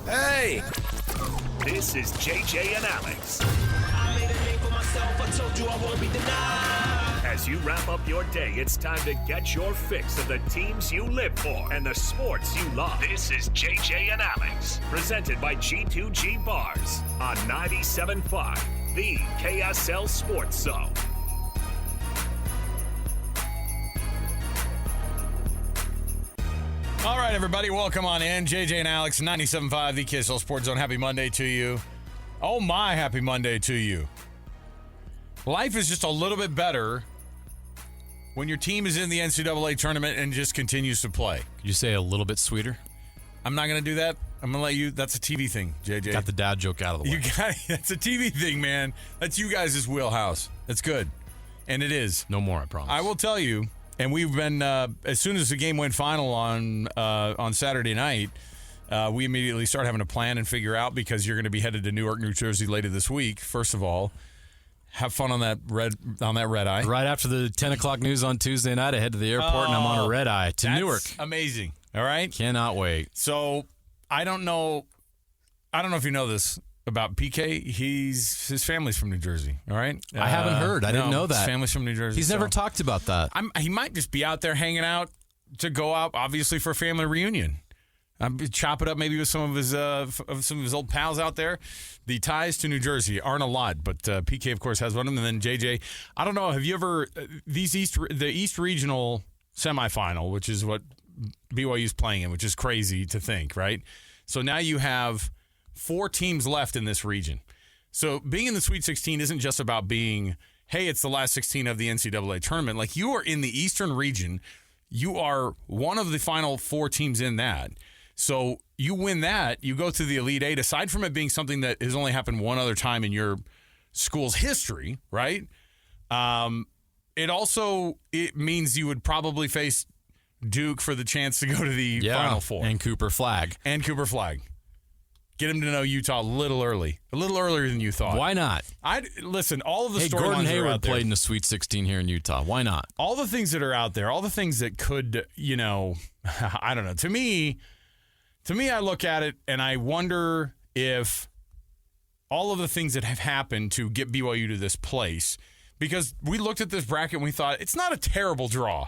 Hey! This is JJ and Alex. I made a name for myself. I told you I won't be denied. As you wrap up your day, it's time to get your fix of the teams you live for and the sports you love. This is JJ and Alex, presented by G2G Bars on 97.5, the KSL Sports Zone. All right, everybody, welcome on in. JJ and Alex, 97.5, the KSL Sports Zone. Happy Monday to you. Oh, my happy Monday to you. Life is just a little bit better when your team is in the NCAA tournament and just continues to play. Could you say a little bit sweeter? I'm not going to do that. I'm going to let you. That's a TV thing, JJ. Got the dad joke out of the way. That's a TV thing, man. That's you guys' wheelhouse. That's good. And it is. No more, I promise. I will tell you. And we've been, as soon as the game went final on Saturday night, we immediately started having to plan and figure out, because you're going to be headed to Newark, New Jersey later this week. First of all, have fun on that red eye. Right after the 10 o'clock news on Tuesday night, I head to the airport and I'm on a red eye to Newark. Amazing. All right. Cannot wait. So I don't know if you know this about PK. His family's from New Jersey. All right. I haven't heard. I didn't know that. His family's from New Jersey. He's never talked about that. He might just be out there hanging out to go out, obviously, for a family reunion. Chop it up maybe with some of his old pals out there. The ties to New Jersey aren't a lot, but PK, of course, has one of them. And then JJ, I don't know, have you ever the East Regional semifinal, which is what BYU's playing in, which is crazy to think, right? So now you have 4 teams left in this region. So being in the Sweet 16 isn't just about being, hey, it's the last 16 of the NCAA tournament. Like, you are in the Eastern region. You are one of the final 4 teams in that. So you win that, you go to the Elite Eight. Aside from it being something that has only happened one other time in your school's history, right? It means you would probably face Duke for the chance to go to the Final Four. And Cooper Flagg. Get him to know Utah a little earlier than you thought. Why not? Listen, all of the storylines Gordon are Hayward out there. played in the Sweet 16 here in Utah. Why not? All the things that are out there, all the things that could, I don't know. To me, I look at it and I wonder if all of the things that have happened to get BYU to this place, because we looked at this bracket and we thought it's not a terrible draw,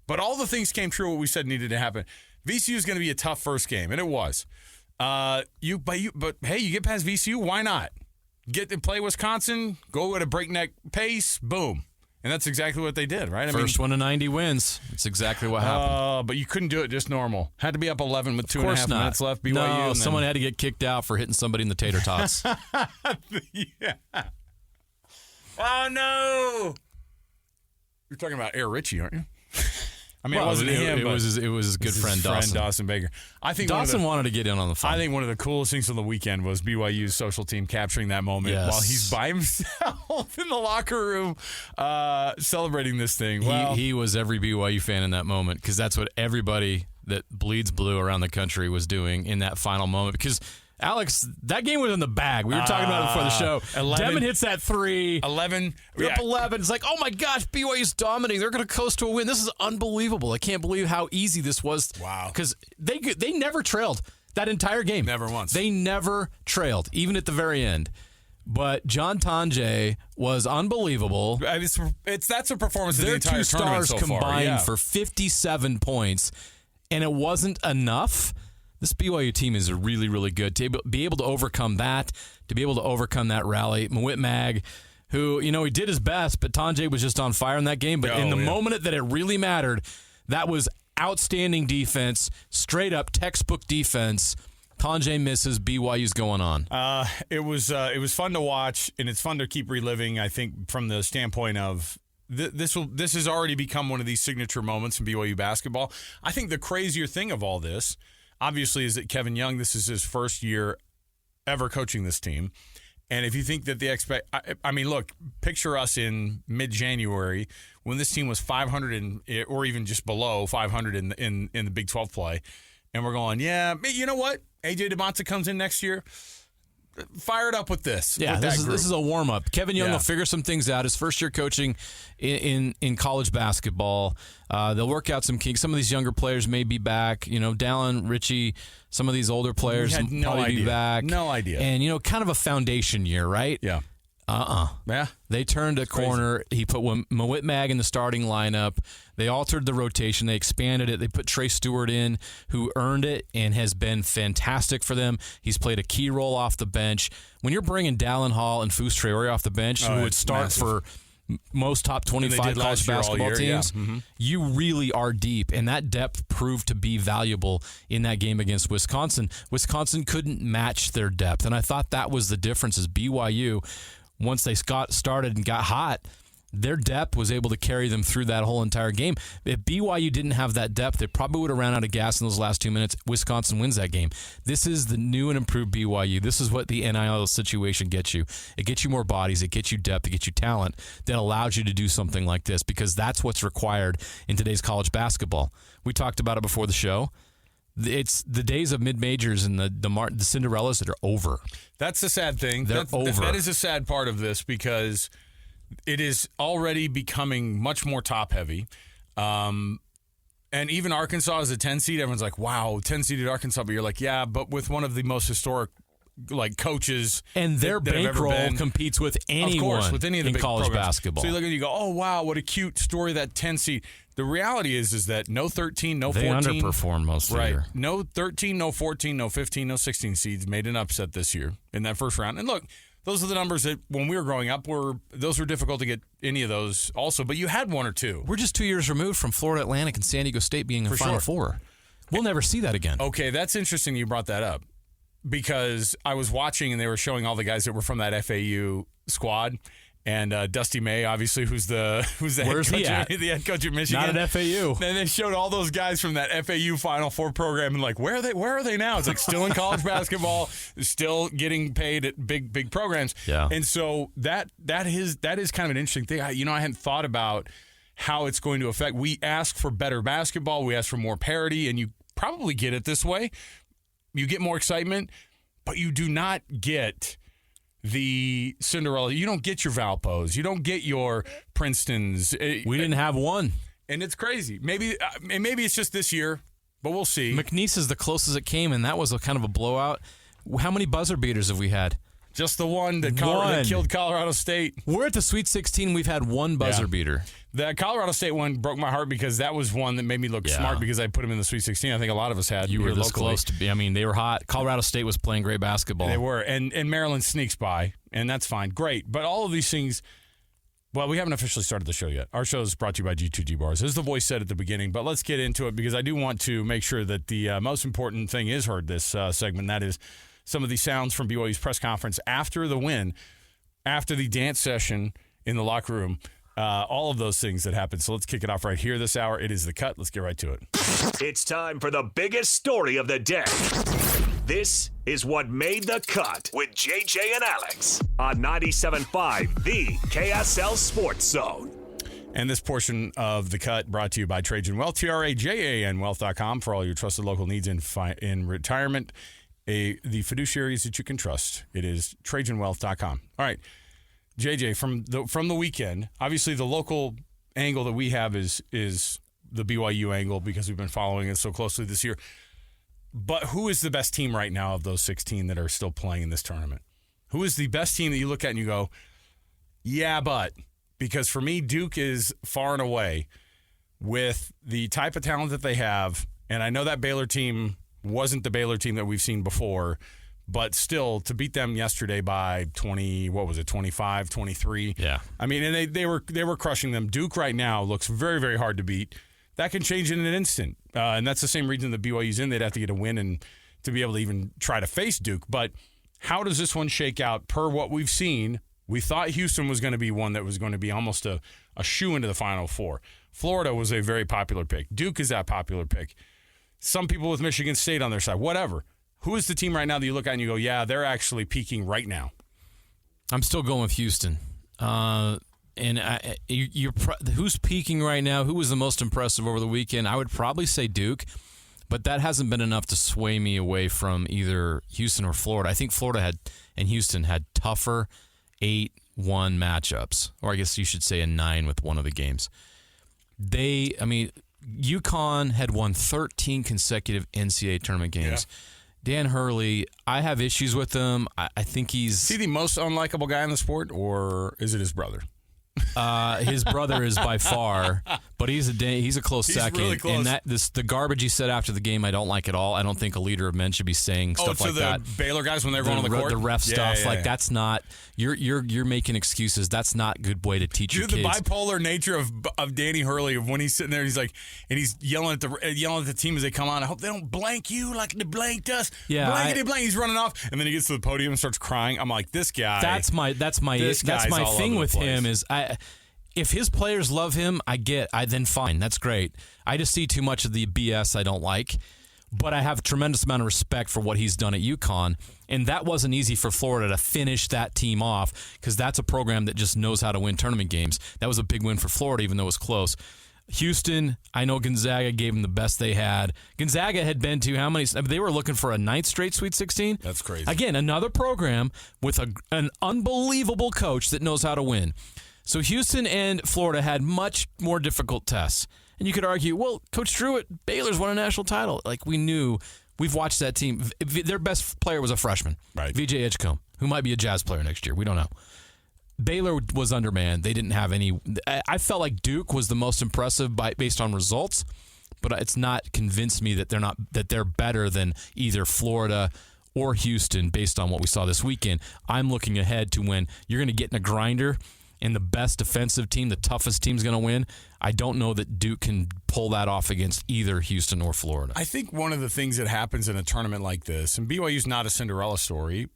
but all the things came true what we said needed to happen. VCU is going to be a tough first game, and it was. But hey, you get past VCU, why not? Get to play Wisconsin, go at a breakneck pace, boom. And that's exactly what they did, right? First one to 90 wins. That's exactly what happened. But you couldn't do it just normal. Had to be up 11 with 2.5 minutes left. BYU. No, someone had to get kicked out for hitting somebody in the tater tots. Yeah. Oh, no. You're talking about Air Richie, aren't you? I mean, it wasn't him. It was his good friend Dawson. Baker. I think Dawson wanted to get in on the fun. I think one of the coolest things on the weekend was BYU's social team capturing that moment while he's by himself in the locker room celebrating this thing. He was every BYU fan in that moment, because that's what everybody that bleeds blue around the country was doing in that final moment. Because, Alex, that game was in the bag. We were talking about it before the show. 11, Devin hits that 3. 11. We're up 11. It's like, oh, my gosh, BYU's dominating. They're going to coast to a win. This is unbelievable. I can't believe how easy this was. Wow. Because they never trailed that entire game. Never once. They never trailed, even at the very end. But John Tonje was unbelievable. That's a performance of the Their entire 2 tournament stars so far. combined for 57 points, and it wasn't enough. This BYU team is really, really good. To be able to overcome that, to be able to overcome that rally. Mwit Mag, who, he did his best, but Tonje was just on fire in that game. But in the moment that it really mattered, that was outstanding defense, straight up textbook defense. Tonje misses, BYU's going on. It was fun to watch, and it's fun to keep reliving, I think, from the standpoint of this has already become one of these signature moments in BYU basketball. I think the crazier thing of all this, obviously, is that Kevin Young, this is his first year ever coaching this team. And if you think that look, picture us in mid-January when this team was 500 or even just below 500 in the Big 12 play. And we're going, yeah, you know what? AJ DeMonta comes in next year. fired up with this. Yeah, with this that is a warm up. Kevin Young Yeah. will figure some things out. His first year coaching in college basketball, they'll work out some kinks. Some of these younger players may be back. Dallin, Richie, some of these older players will probably be back. No idea. And kind of a foundation year, right? Yeah. Yeah. They turned a corner. He put Mawit in the starting lineup. They altered the rotation. They expanded it. They put Trey Stewart in, who earned it and has been fantastic for them. He's played a key role off the bench. When you're bringing Dallin Hall and Fus Traore off the bench, who would start for most top 25 college basketball teams, you really are deep, and that depth proved to be valuable in that game against Wisconsin. Wisconsin couldn't match their depth, and I thought that was the difference. Is BYU, once they got started and got hot, their depth was able to carry them through that whole entire game. If BYU didn't have that depth, they probably would have ran out of gas in those last 2 minutes. Wisconsin wins that game. This is the new and improved BYU. This is what the NIL situation gets you. It gets you more bodies. It gets you depth. It gets you talent that allows you to do something like this, because that's what's required in today's college basketball. We talked about it before the show. It's the days of mid-majors and the Cinderellas that are over. That's the sad thing. They're over. That is a sad part of this, because it is already becoming much more top-heavy. And even Arkansas as a 10 seed, everyone's like, wow, 10 seeded Arkansas. But you're like, yeah, but with one of the most historic coaches. And their bankroll competes with anyone, of course, with any of the in big college programs. basketball. So you look and you go, oh, wow, what a cute story, that 10 seed. The reality is that no 13, no 14. They underperformed most of the year. No 13, no 14, no 15, no 16 seeds made an upset this year in that first round. And look, those are the numbers that when we were growing up, those were difficult to get any of those also. But you had one or two. We're just 2 years removed from Florida Atlantic and San Diego State being in the Final Four. We'll never see that again. Okay, that's interesting you brought that up, because I was watching and they were showing all the guys that were from that FAU squad. And Dusty May, obviously, who's the Where's head he coach, at? The head coach at Michigan. Not at FAU. And they showed all those guys from that FAU Final Four program, and like, where are they now? It's like still in college basketball, still getting paid at big programs. Yeah. And so that is kind of an interesting thing. I hadn't thought about how it's going to affect. We ask for better basketball. We ask for more parity, and you probably get it this way. You get more excitement, but you do not get the Cinderella. You don't get your Valpos. You don't get your Princetons. We didn't have one. And it's crazy. Maybe it's just this year, but we'll see. McNeese is the closest it came, and that was a kind of a blowout. How many buzzer beaters have we had? Just the one that killed Colorado State. We're at the Sweet 16. We've had one buzzer beater. The Colorado State one broke my heart, because that was one that made me look smart, because I put him in the Sweet 16. I think a lot of us had. You were this close to be. I mean, they were hot. Colorado State was playing great basketball. They were. And Maryland sneaks by, and that's fine. Great. But all of these things, well, we haven't officially started the show yet. Our show is brought to you by G2G Bars, as the voice said at the beginning. But let's get into it, because I do want to make sure that the most important thing is heard this segment. That is some of the sounds from BYU's press conference after the win, after the dance session in the locker room, all of those things that happened. So let's kick it off right here this hour. It is The Cut. Let's get right to it. It's time for the biggest story of the day. This is what made the cut with JJ and Alex on 97.5, the KSL Sports Zone. And this portion of The Cut brought to you by Trajan Wealth, TRAJAN Wealth.com, for all your trusted local needs in retirement. The fiduciaries that you can trust. It is TrajanWealth.com. All right, JJ, from the weekend, obviously the local angle that we have is the BYU angle, because we've been following it so closely this year. But who is the best team right now of those 16 that are still playing in this tournament? Who is the best team that you look at and you go, yeah, but? Because for me, Duke is far and away, with the type of talent that they have, and I know that Baylor team wasn't the Baylor team that we've seen before, but still, to beat them yesterday by 25, 23. Yeah. I mean, and they were crushing them. Duke right now looks very, very hard to beat. That can change in an instant. And that's the same reason that BYU's in. They'd have to get a win and to be able to even try to face Duke. But how does this one shake out per what we've seen? We thought Houston was going to be one that was going to be almost a shoe into the Final Four. Florida was a very popular pick. Duke is that popular pick. Some people with Michigan State on their side, whatever. Who is the team right now that you look at and you go, yeah, they're actually peaking right now? I'm still going with Houston. Who's peaking right now? Who was the most impressive over the weekend? I would probably say Duke. but that hasn't been enough to sway me away from either Houston or Florida. I think Florida and Houston had tougher 8-1 matchups, or I guess you should say a 9 with one of the games. UConn had won 13 consecutive NCAA tournament games. Yeah. Dan Hurley, I have issues with him. I think is he the most unlikable guy in the sport, or is it his brother? His brother is by far, but he's a close second. Really close. And the garbage he said after the game, I don't like at all. I don't think a leader of men should be saying stuff like that. The Baylor guys when they're going on the court, the ref stuff, that's not. You're making excuses. That's not a good way to teach your kids. The bipolar nature of Danny Hurley, of when he's sitting there, he's like, and he's yelling at the team as they come on. I hope they don't blank you like they blanked us. Yeah, blankety blank. He's running off, and then he gets to the podium and starts crying. I'm like, this guy. That's my thing with him is if his players love him, then fine. That's great. I just see too much of the BS I don't like. But I have a tremendous amount of respect for what he's done at UConn. And that wasn't easy for Florida to finish that team off because that's a program that just knows how to win tournament games. That was a big win for Florida, even though it was close. Houston, I know Gonzaga gave them the best they had. Gonzaga had been to how many? They were looking for a 9th straight Sweet 16. That's crazy. Again, another program with an unbelievable coach that knows how to win. So Houston and Florida had much more difficult tests. And you could argue, well, Coach Drew at Baylor's won a national title. Like, we knew. We've watched that team. Their best player was a freshman, right? VJ Edgecombe, who might be a Jazz player next year. We don't know. Baylor was undermanned. They didn't have any. I felt like Duke was the most impressive based on results, but it's not convinced me that they're better than either Florida or Houston based on what we saw this weekend. I'm looking ahead to when you're going to get in a grinder and the best defensive team, the toughest team's going to win. I don't know that Duke can pull that off against either Houston or Florida. I think one of the things that happens in a tournament like this, and BYU's not a Cinderella story,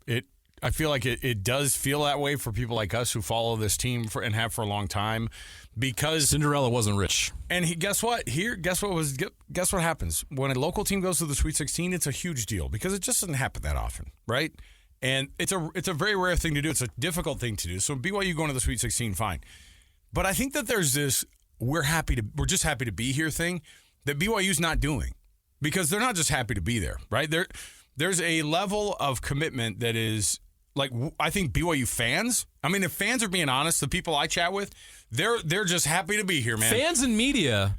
I feel like it does feel that way for people like us who follow this team and have for a long time, because Cinderella wasn't rich. And guess what? Guess what happens when a local team goes to the Sweet 16? It's a huge deal because it just doesn't happen that often, right? And it's a very rare thing to do. It's a difficult thing to do. So BYU going to the Sweet 16, fine. But I think that there's this we're just happy to be here thing that BYU's not doing, because they're not just happy to be there, right? There's a level of commitment that is like, I think BYU fans, I mean, if fans are being honest, the people I chat with, they're just happy to be here, man. Fans and media,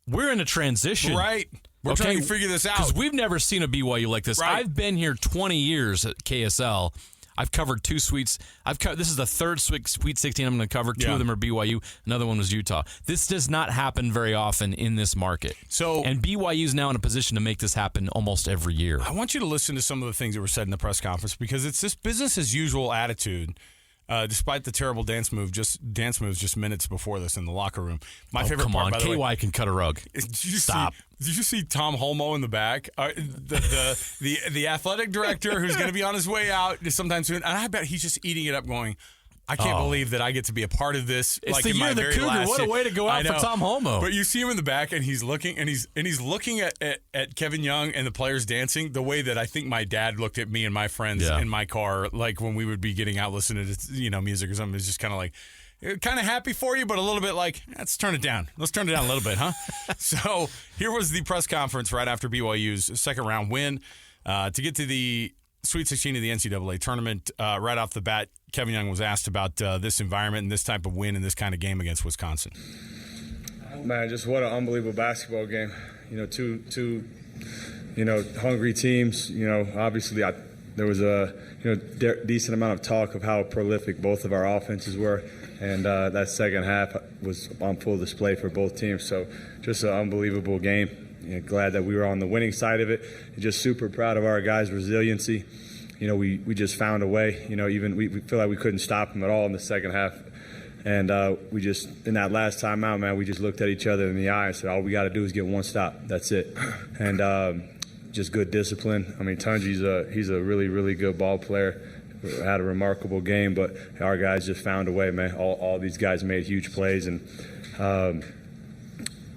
we're in a transition. Right. We're trying to figure this out. Because we've never seen a BYU like this. Right. I've been here 20 years at KSL. I've covered 2 suites. This is the 3rd Sweet 16 I'm going to cover. 2 of them are BYU. Another one was Utah. This does not happen very often in this market. And BYU's now in a position to make this happen almost every year. I want you to listen to some of the things that were said in the press conference, because it's this business as usual attitude. Despite the terrible dance moves just minutes before this in the locker room. My favorite part, by the way, KY can cut a rug. Stop. Did you see Tom Holmoe in the back? The athletic director who's going to be on his way out sometime soon. And I bet he's just eating it up going, I can't believe that I get to be a part of this. It's like the in year my of the very Cougar. last What a way to go out for Tom Holmoe. But you see him in the back, and he's looking, and he's looking at Kevin Young and the players dancing the way that I think my dad looked at me and my friends in my car, like when we would be getting out listening to music or something. It's just kind of like, kind of happy for you, but a little bit like, let's turn it down. Let's turn it down a little bit, huh? So here was the press conference right after BYU's second round win to get to the Sweet 16 of the NCAA tournament. Right off the bat, Kevin Young was asked about this environment and this type of win and this kind of game against Wisconsin. Man, just what an unbelievable basketball game. Two hungry teams. Obviously there was a decent amount of talk of how prolific both of our offenses were, and that second half was on full display for both teams. So just an unbelievable game. Glad that we were on the winning side of it. Just super proud of our guys' resiliency. We just found a way. Even we feel like we couldn't stop them at all in the second half. And we just, in that last timeout, man, we just looked at each other in the eye and said, all we got to do is get one stop. That's it. And just good discipline. I mean, Tunji's he's a really, really good ball player. Had a remarkable game, but our guys just found a way, man. All these guys made huge plays, and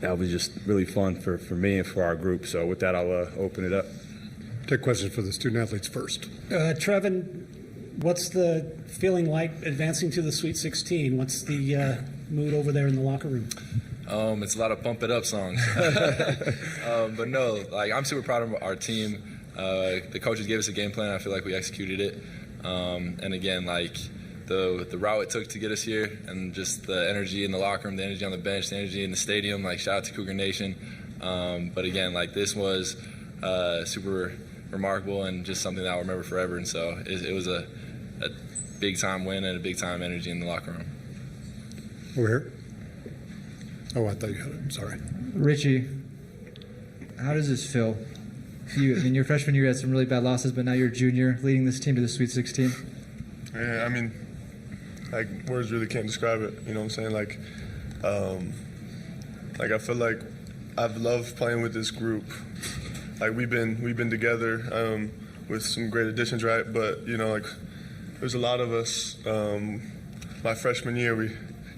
that was just really fun for me and for our group. So with that, I'll open it up. Take questions for the student athletes first. Trevin, what's the feeling like advancing to the Sweet 16? What's the mood over there in the locker room? It's a lot of pump it up songs. But no, like I'm super proud of our team. The coaches gave us a game plan. I feel like we executed it. And again, like the route it took to get us here, and just the energy in the locker room, the energy on the bench, the energy in the stadium. Like shout out to Cougar Nation. But again, like this was super remarkable and just something that I'll remember forever. And so it was a big time win and a big time energy in the locker room. Over here. Oh, I thought you had it. I'm sorry. Richie, how does this feel? In your freshman year, you had some really bad losses, but now you're a junior leading this team to the Sweet 16. Yeah, I mean, like words really can't describe it. You know what I'm saying? Like I feel like I've loved playing with this group. Like we've been together with some great additions, right? But you know, like there's a lot of us. My freshman year, we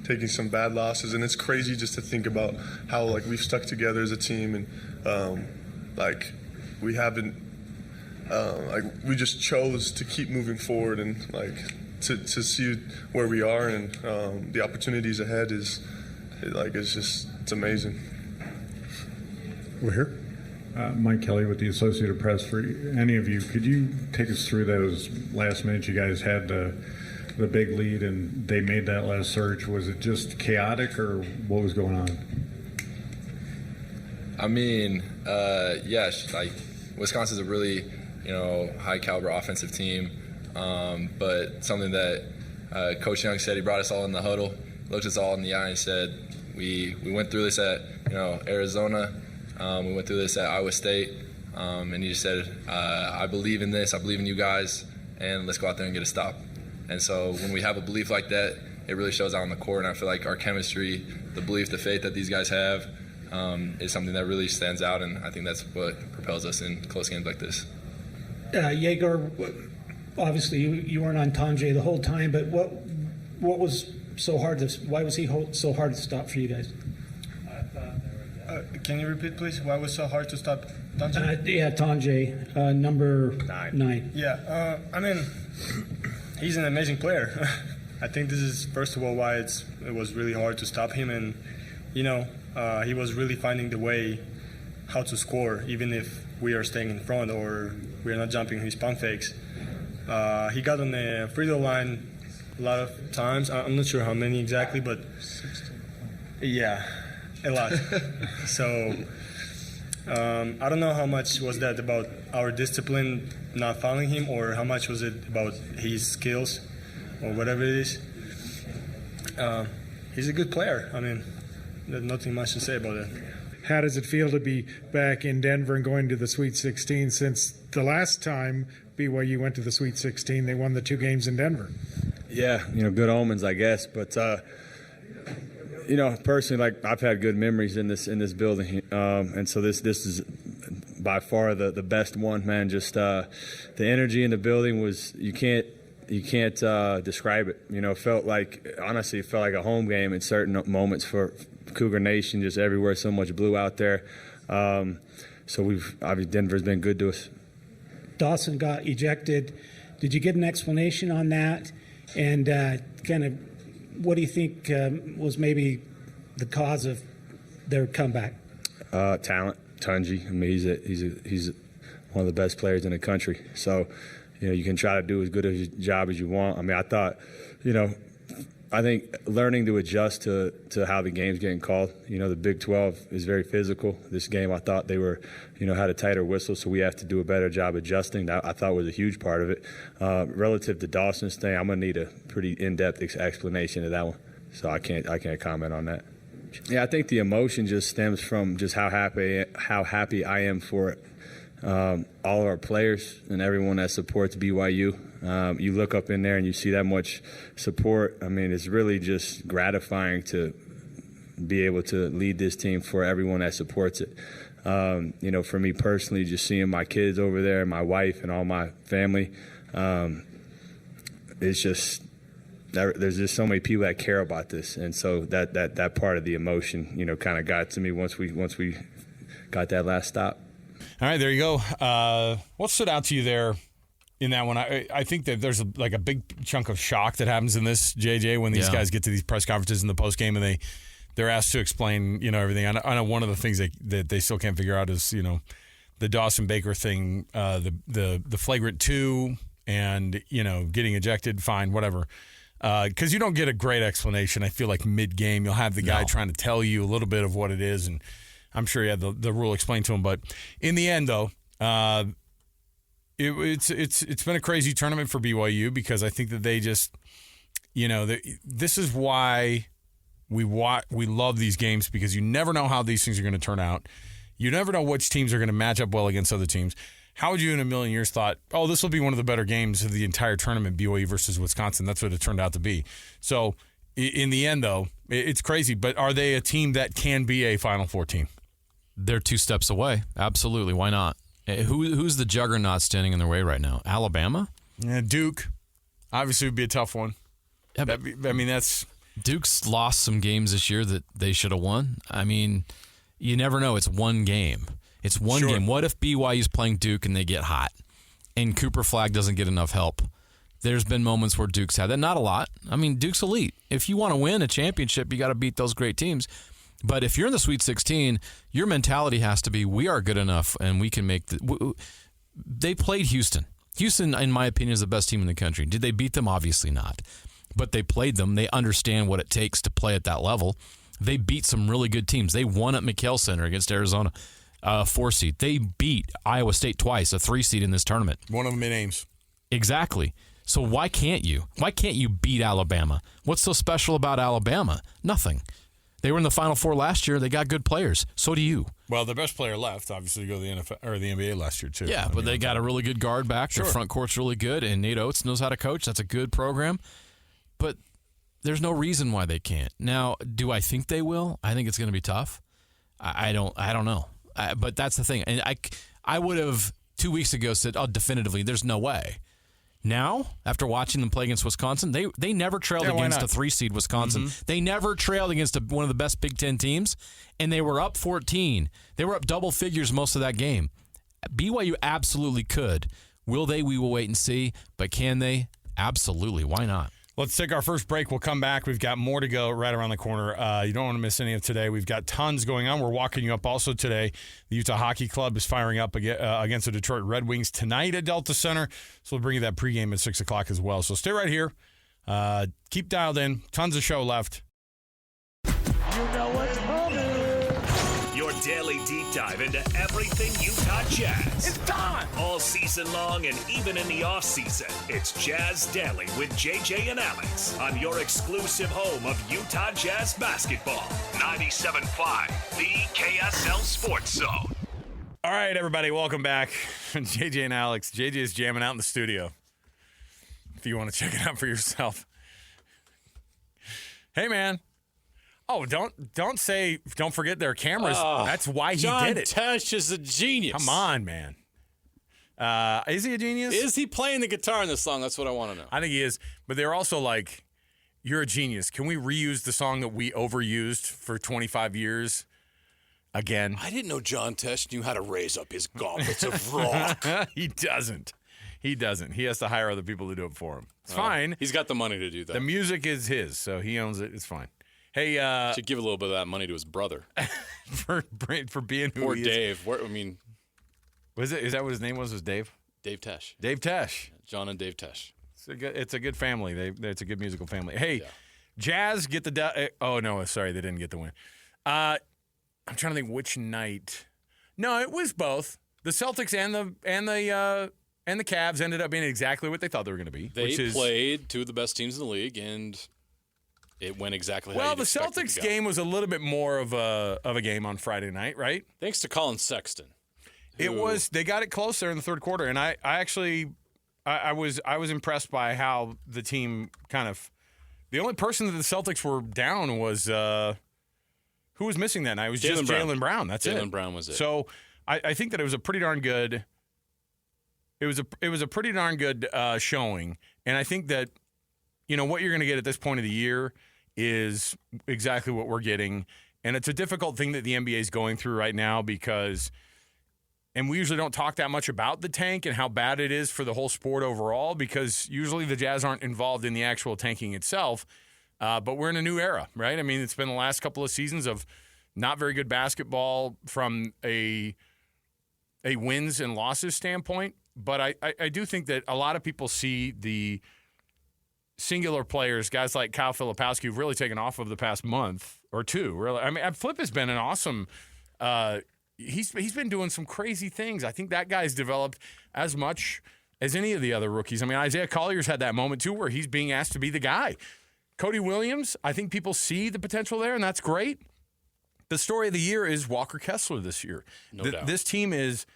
taking some bad losses, and it's crazy just to think about how like we've stuck together as a team, and like we haven't like we just chose to keep moving forward, and like to see where we are and the opportunities ahead is like it's amazing. Over here. Mike Kelly with the Associated Press. For any of you, could you take us through those last minutes you guys had the big lead and they made that last surge? Was it just chaotic or what was going on? I mean, yes, like Wisconsin's a really, high caliber offensive team. But something that Coach Young said, he brought us all in the huddle, looked us all in the eye and said, we went through this at, Arizona. We went through this at Iowa State. And he just said, I believe in this. I believe in you guys. And let's go out there and get a stop. And so when we have a belief like that, it really shows out on the court. And I feel like our chemistry, the belief, the faith that these guys have is something that really stands out. And I think that's what propels us in close games like this. Jaeger, obviously you weren't on Tanjay the whole time, but what was so hard why was he so hard to stop for you guys? Can you repeat, please? Why was it so hard to stop Tanjay? Tanjay, number 9. Yeah, I mean, he's an amazing player. I think this is, first of all, why it was really hard to stop him. And, he was really finding the way how to score, even if we are staying in front or we are not jumping his pump fakes. He got on the free throw line a lot of times. I'm not sure how many exactly, but yeah, a lot. So I don't know how much was that about our discipline not fouling him, or how much was it about his skills or whatever it is. He's a good player. I mean, there's nothing much to say about it. How does it feel to be back in Denver and going to the Sweet 16 since the last time BYU went to the Sweet 16, they won the 2 games in Denver? Yeah, good omens, I guess. But, personally, like I've had good memories in this building. And so this is by far the best one, man. Just the energy in the building was, you can't describe it. Honestly, it felt like a home game in certain moments for Cougar Nation, just everywhere, so much blue out there. So obviously Denver's been good to us. Dawson got ejected. Did you get an explanation on that? And kind of what do you think was maybe the cause of their comeback? Talent, Tunji. I mean, he's one of the best players in the country. So, you can try to do as good a job as you want. I mean, I thought, I think learning to adjust to how the game's getting called. The Big 12 is very physical. This game, I thought they were, had a tighter whistle, so we have to do a better job adjusting. That I thought was a huge part of it. Relative to Dawson's thing, I'm gonna need a pretty in-depth explanation of that one. So I can't comment on that. Yeah, I think the emotion just stems from just how happy I am for all of our players and everyone that supports BYU. You look up in there and you see that much support. I mean, it's really just gratifying to be able to lead this team for everyone that supports it. For me personally, just seeing my kids over there, my wife and all my family, it's just there's just so many people that care about this, and so that part of the emotion, kind of got to me once we got that last stop. All right, there you go. What stood out to you there in that one? I think that there's a big chunk of shock that happens in this, JJ, when these guys get to these press conferences in the postgame and they're asked to explain, everything. I know one of the things that they still can't figure out is, the Dawson Baker thing, the flagrant 2 and, getting ejected, fine, whatever. Because you don't get a great explanation. I feel like mid-game you'll have the guy trying to tell you a little bit of what it is, and I'm sure he had the rule explained to him. But in the end, though, it's been a crazy tournament for BYU because I think that they just, this is why we love these games, because you never know how these things are going to turn out. You never know which teams are going to match up well against other teams. How would you in a million years thought, this will be one of the better games of the entire tournament, BYU versus Wisconsin? That's what it turned out to be. So in the end, though, it's crazy. But are they a team that can be a Final Four team? They're 2 steps away. Absolutely. Why not? Who's the juggernaut standing in their way right now? Alabama? Yeah, Duke. Obviously would be a tough one. Yeah, that's... Duke's lost some games this year that they should have won. I mean, you never know. It's one game. It's one game. What if BYU's playing Duke and they get hot and Cooper Flagg doesn't get enough help? There's been moments where Duke's had that. Not a lot. I mean, Duke's elite. If you want to win a championship, you got to beat those great teams. But if you're in the Sweet 16, your mentality has to be, we are good enough and we can make They played Houston. Houston, in my opinion, is the best team in the country. Did they beat them? Obviously not. But they played them. They understand what it takes to play at that level. They beat some really good teams. They won at McKale Center against Arizona, 4 seed. They beat Iowa State twice, a 3 seed in this tournament. One of them in Ames. Exactly. So why can't you? Why can't you beat Alabama? What's so special about Alabama? Nothing. They were in the Final Four last year. They got good players. So do you. Well, the best player left, obviously, to go to the NFL or the NBA last year, too. Yeah, but they got a really good guard back. Their front court's really good, and Nate Oates knows how to coach. That's a good program. But there's no reason why they can't. Now, do I think they will? I think it's going to be tough. I don't know. But that's the thing. And I would have 2 weeks ago said, definitively, there's no way. Now, after watching them play against Wisconsin, they never trailed against a 3-seed Wisconsin. Mm-hmm. They never trailed against one of the best Big Ten teams, and they were up 14. They were up double figures most of that game. BYU absolutely could. Will they? We will wait and see. But can they? Absolutely. Why not? Let's take our first break. We'll come back. We've got more to go right around the corner. You don't want to miss any of today. We've got tons going on. We're walking you up also today. The Utah Hockey Club is firing up against the Detroit Red Wings tonight at Delta Center. So we'll bring you that pregame at 6 o'clock as well. So stay right here. Keep dialed in. Tons of show left. You know what's coming. Your daily deep dive into everything Utah Jazz. It's time! All season long and even in the off-season. It's Jazz Daily with JJ and Alex on your exclusive home of Utah Jazz basketball. 97.5, the KSL Sports Zone. All right, everybody, welcome back. JJ and Alex. JJ is jamming out in the studio, if you want to check it out for yourself. Hey, man. Oh, don't forget their cameras. That's why he did it. John Tesh is a genius. Come on, man. Is he a genius? Is he playing the guitar in this song? That's what I want to know. I think he is. But they're also like, you're a genius. Can we reuse the song that we overused for 25 years again? I didn't know John Tesh knew how to raise up his gauntlets of rock. He doesn't. He has to hire other people to do it for him. It's fine. He's got the money to do that. The music is his, so he owns it. It's fine. Hey, should give a little bit of that money to his brother for being who or he Dave. is. Is that what his name was? Was Dave? Dave Tesh. Dave Tesh. John and Dave Tesh. It's a good family. It's a good musical family. Hey, Jazz get the. Oh no, sorry, they didn't get the win. I'm trying to think which night. No, it was both. The Celtics and the Cavs ended up being exactly what they thought they were going to be. They played two of the best teams in the league, and it went exactly how you'd expect it to go. Well, the Celtics game was a little bit more of a game on Friday night, right? Thanks to Colin Sexton. It was. They got it close there in the third quarter, and I was impressed by how the team kind of. The only person that the Celtics were down was who was missing that night? It was just Jaylen Brown. That's it. Jaylen Brown was it. So I think that it was a pretty darn good. It was a pretty darn good showing, and I think that what you're going to get at this point of the year is exactly what we're getting, and it's a difficult thing that the NBA is going through right now because. And we usually don't talk that much about the tank and how bad it is for the whole sport overall because usually the Jazz aren't involved in the actual tanking itself. But we're in a new era, right? I mean, it's been the last couple of seasons of not very good basketball from a wins and losses standpoint. But I do think that a lot of people see the singular players, guys like Kyle Filipowski, who've really taken off over the past month or two. Really, I mean, Flip has been an awesome. He's been doing some crazy things. I think that guy's developed as much as any of the other rookies. I mean, Isaiah Collier's had that moment too, where he's being asked to be the guy. Cody Williams, I think people see the potential there, and that's great. The story of the year is Walker Kessler this year. No doubt. This team is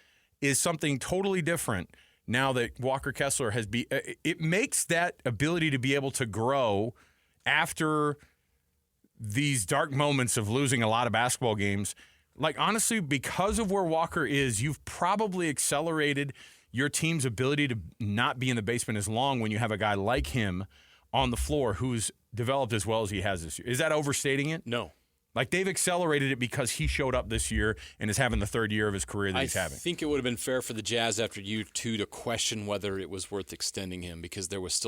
something totally different now that Walker Kessler has it makes that ability to be able to grow after these dark moments of losing a lot of basketball games. Like, honestly, because of where Walker is, you've probably accelerated your team's ability to not be in the basement as long when you have a guy like him on the floor who's developed as well as he has this year. Is that overstating it? No. Like, they've accelerated it because he showed up this year and is having the third year of his career that he's having. I think it would have been fair for the Jazz after U2 to question whether it was worth extending him, because there was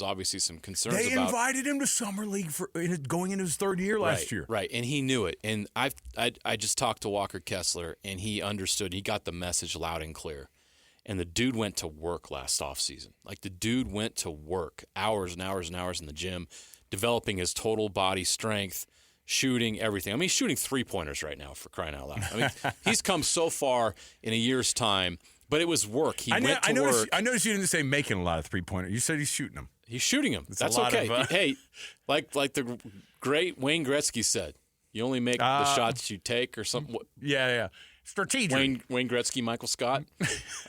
obviously some concerns about. They invited him to Summer League for going into his third year last year. Right, and he knew it. And I just talked to Walker Kessler, and he understood. He got the message loud and clear. And the dude went to work last offseason. Like, the dude went to work, hours and hours and hours in the gym, developing his total body strength, shooting, everything. I mean, he's shooting three-pointers right now, for crying out loud. I mean, he's come so far in a year's time, but it was work. He went to work. I noticed you didn't say making a lot of three-pointers. You said he's shooting them. He's shooting them. That's okay. Hey, like the great Wayne Gretzky said, you only make the shots you take or something. Yeah. Strategic. Wayne Gretzky, Michael Scott.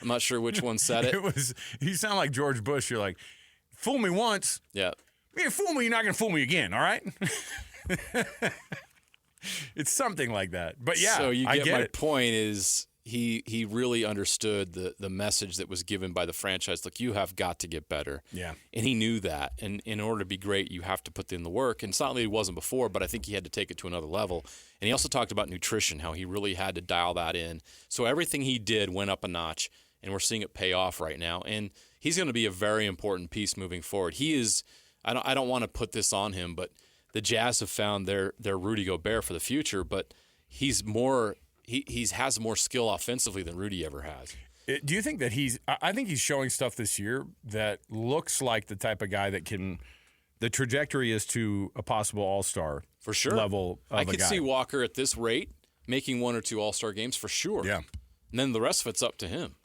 I'm not sure which one said it. You sound like George Bush. You're like, fool me once. Yeah. You fool me, you're not going to fool me again, all right? It's something like that. But yeah, so I get my it. point is he really understood the message that was given by the franchise. Look, you have got to get better. Yeah. And he knew that. And in order to be great, you have to put in the work. And it's not that he wasn't before, but I think he had to take it to another level. And he also talked about nutrition, how he really had to dial that in. So everything he did went up a notch, and we're seeing it pay off right now. And he's going to be a very important piece moving forward. He is – I don't want to put this on him, but the Jazz have found their Rudy Gobert for the future, but he's more – He has more skill offensively than Rudy ever has. Do you think that I think he's showing stuff this year that looks like the type of guy that can – the trajectory is to a possible all-star for sure level of I a could guy. see Walker at this rate making one or two all-star games for sure. Yeah. And then the rest of it's up to him.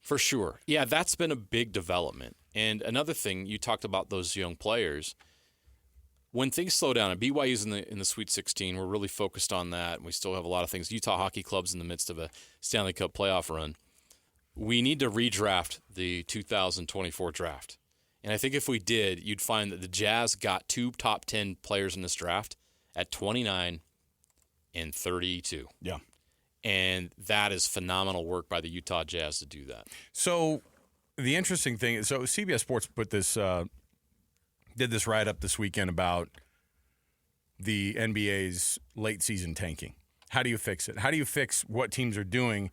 For sure. Yeah, that's been a big development. And another thing, you talked about those young players – when things slow down, and BYU's in the Sweet 16, we're really focused on that. And we still have a lot of things. Utah Hockey Club's in the midst of a Stanley Cup playoff run. We need to redraft the 2024 draft. And I think if we did, you'd find that the Jazz got two top 10 players in this draft at 29 and 32. Yeah. And that is phenomenal work by the Utah Jazz to do that. So the interesting thing is, so CBS Sports put this did this write-up this weekend about the NBA's late season tanking. How do you fix it? How do you fix what teams are doing?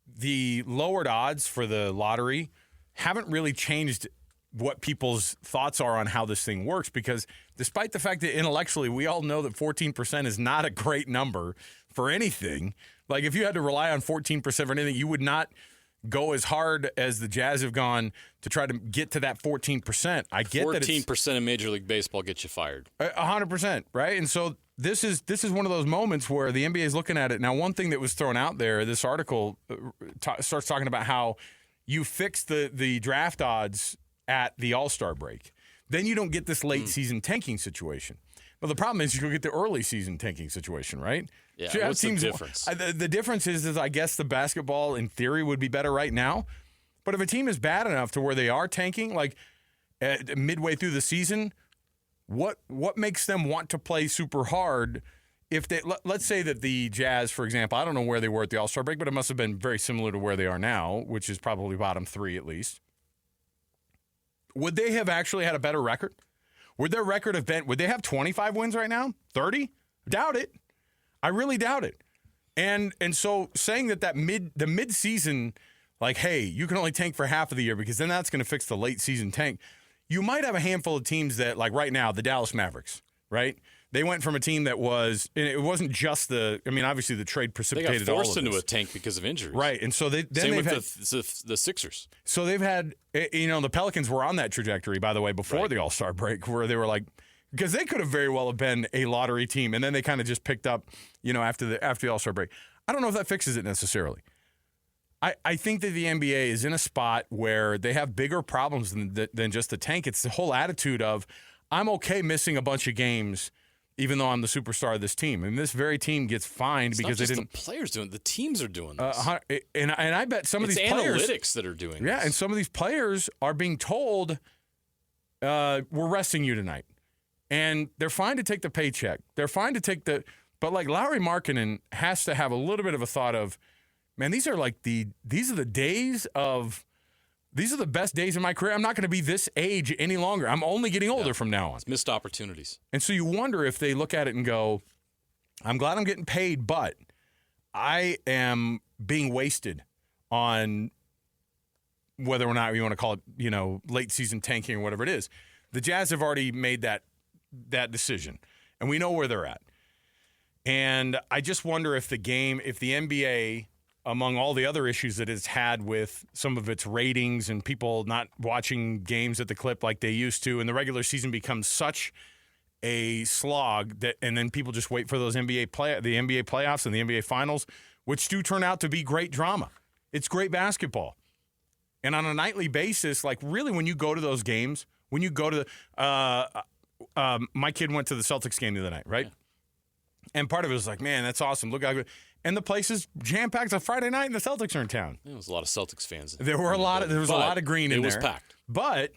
The lowered odds for the lottery haven't really changed what people's thoughts are on how this thing works, because despite the fact that intellectually we all know that 14% is not a great number for anything, like if you had to rely on 14% for anything, you would not go as hard as the Jazz have gone to try to get to that 14%. I get 14% that 14% in Major League Baseball gets you fired. 100%, right? And so this is one of those moments where the NBA is looking at it. Now, one thing that was thrown out there, this article starts talking about how you fix the draft odds at the All-Star break. Then you don't get this late season tanking situation. Well, the problem is you get the early season tanking situation, right? Yeah, so what's the difference? The difference is I guess the basketball, in theory, would be better right now. But if a team is bad enough to where they are tanking, like midway through the season, what makes them want to play super hard? If they let's say that the Jazz, for example, I don't know where they were at the All-Star break, but it must have been very similar to where they are now, which is probably bottom three at least. Would they have actually had a better record? Would their record have been? Would they have 25 wins right now? 30? Doubt it. I really doubt it. And so saying that the mid-season, like, hey, you can only tank for half of the year because then that's going to fix the late season tank. you might have a handful of teams that, like right now, the Dallas Mavericks, right? They went from a team that was, and it wasn't just obviously the trade precipitated all of this. They got forced into a tank because of injuries. Right, and so Same with the Sixers. So they've had, the Pelicans were on that trajectory, by the way, before the All-Star break, where they were like, because they could have very well have been a lottery team, and then they kind of just picked up, after the All-Star break. I don't know if that fixes it necessarily. I think that the NBA is in a spot where they have bigger problems than just the tank. It's the whole attitude of, I'm okay missing a bunch of games even though I'm the superstar of this team. And this very team gets fined because they didn't. The players doing it. The teams are doing this. And I bet some of these players. It's analytics that are doing this. Yeah, and some of these players are being told, we're resting you tonight. And they're fine to take the paycheck. They're fine to take the. But like Lauri Markkanen has to have a little bit of a thought of, man, these are the best days of my career. I'm not going to be this age any longer. I'm only getting older from now on. It's missed opportunities. And so you wonder if they look at it and go, I'm glad I'm getting paid, but I am being wasted on whether or not you want to call it, late season tanking or whatever it is. The Jazz have already made that decision, and we know where they're at. And I just wonder if the NBA, among all the other issues that it's had with some of its ratings and people not watching games at the clip like they used to, and the regular season becomes such a slog and then people just wait for those the NBA playoffs and the NBA finals, which do turn out to be great drama. It's great basketball. And on a nightly basis, like really when you go to those games, when you go to my kid went to the Celtics game the other night, right? Yeah. And part of it was like, man, that's awesome. Look how good. And the place is jam-packed. It's a Friday night and the Celtics are in town. There was a lot of Celtics fans. There was a lot of green in there. It was packed. But